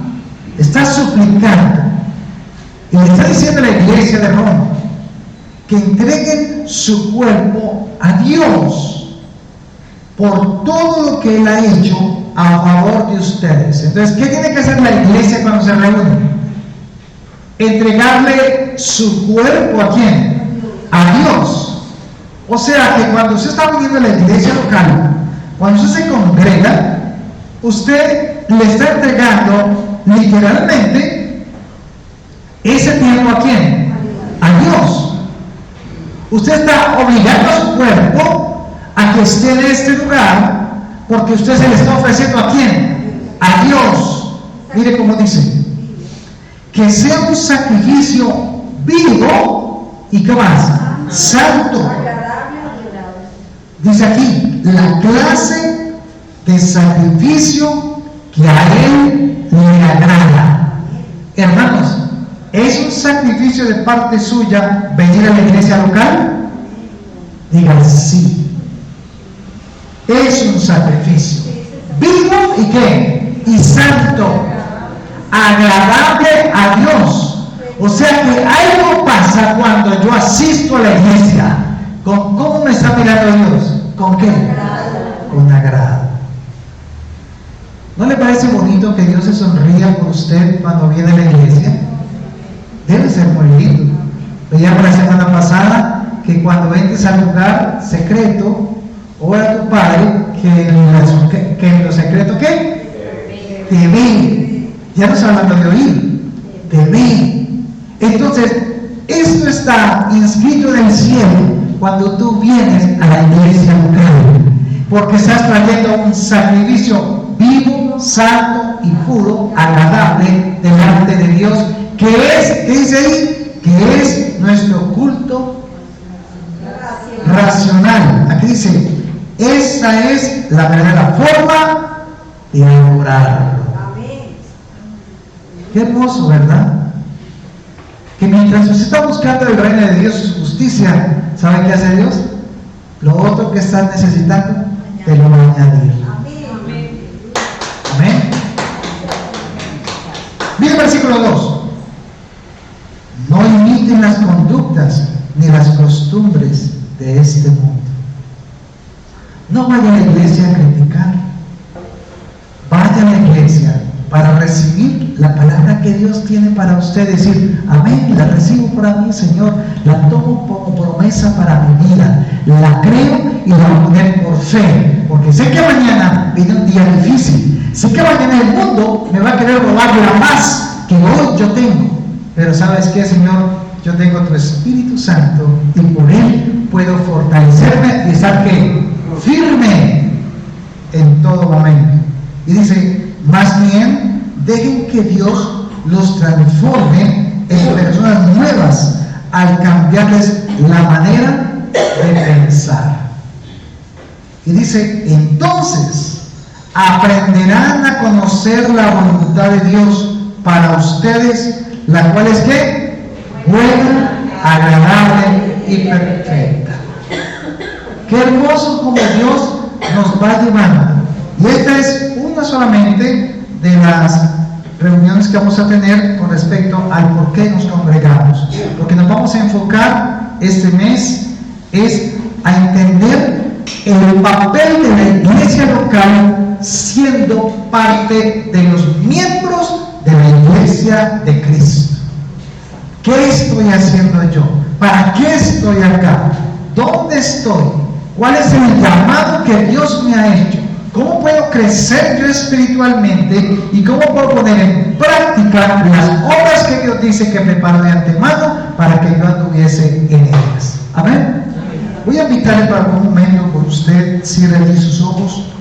[SPEAKER 1] está suplicando, y le está diciendo a la iglesia de Roma que entreguen su cuerpo a Dios por todo lo que Él ha hecho a favor de ustedes. Entonces, ¿qué tiene que hacer la iglesia cuando se reúne? Entregarle su cuerpo ¿a quién? A Dios. O sea que cuando usted está viniendo a la iglesia local, cuando usted se congrega, usted le está entregando literalmente ese tiempo ¿a quién? A Dios. Usted está obligando a su cuerpo a que esté en este lugar, porque usted se le está ofreciendo ¿a quién? A Dios. Mire cómo dice: que sea un sacrificio vivo y ¿qué más? Santo. Dice aquí, la clase de sacrificio que a Él le agrada. Hermanos, ¿es un sacrificio de parte suya venir a la iglesia local? Digan sí. Es un sacrificio vivo y ¿qué? Y santo, agradable a Dios. O sea que algo pasa cuando yo asisto a la iglesia. ¿Con cómo me está mirando Dios? ¿Con qué? Con agrado. ¿No le parece bonito que Dios se sonría por usted cuando viene a la iglesia? Debe ser muy lindo. Veíamos la semana pasada que cuando entres al lugar secreto, ora a tu Padre que en lo secreto ¿qué? Te ve. Ya no está hablando de oír, te ve. Entonces, esto está inscrito en el cielo cuando tú vienes a la iglesia local, porque estás trayendo un sacrificio vivo, santo y puro, agradable delante de Dios, que es, ¿qué dice ahí? Que es nuestro culto racional. Aquí dice, esa es la verdadera forma de adorarlo. Qué hermoso, ¿verdad? Que mientras usted está buscando el reino de Dios y su justicia, ¿sabe qué hace Dios? Lo otro que estás necesitando, te lo va a añadir. Amén. Mira el versículo 2. No imiten las conductas ni las costumbres de este mundo. No vaya a la iglesia a criticar. Vaya a la iglesia para recibir la palabra que Dios tiene para usted. Decir, amén, la recibo para mí, Señor, la tomo como promesa para mi vida, la creo y la voy a poner por fe, porque sé que mañana viene un día difícil, sé que mañana el mundo me va a querer robar la paz que hoy yo tengo, pero ¿sabes qué, Señor? Yo tengo tu Espíritu Santo y por Él puedo fortalecerme y estar ¿qué? Firme en todo momento. Y dice, más bien, dejen que Dios los transforme en personas nuevas al cambiarles la manera de pensar. Y dice, entonces aprenderán a conocer la voluntad de Dios para ustedes, la cual es ¿qué? Buena, agradable y perfecta. Qué hermoso como Dios nos va llevando. Y esta es una solamente de las reuniones que vamos a tener con respecto al por qué nos congregamos. Porque nos vamos a enfocar este mes es a entender el papel de la iglesia local siendo parte de los miembros de la iglesia de Cristo. ¿Qué estoy haciendo yo? ¿Para qué estoy acá? ¿Dónde estoy? ¿Cuál es el llamado que Dios me ha hecho? ¿Cómo puedo crecer yo espiritualmente? ¿Y cómo puedo poner en práctica las obras que Dios dice que preparo de antemano para que yo anduviese en ellas? Amén. Voy a invitarle para un momento por usted, cierre sus ojos.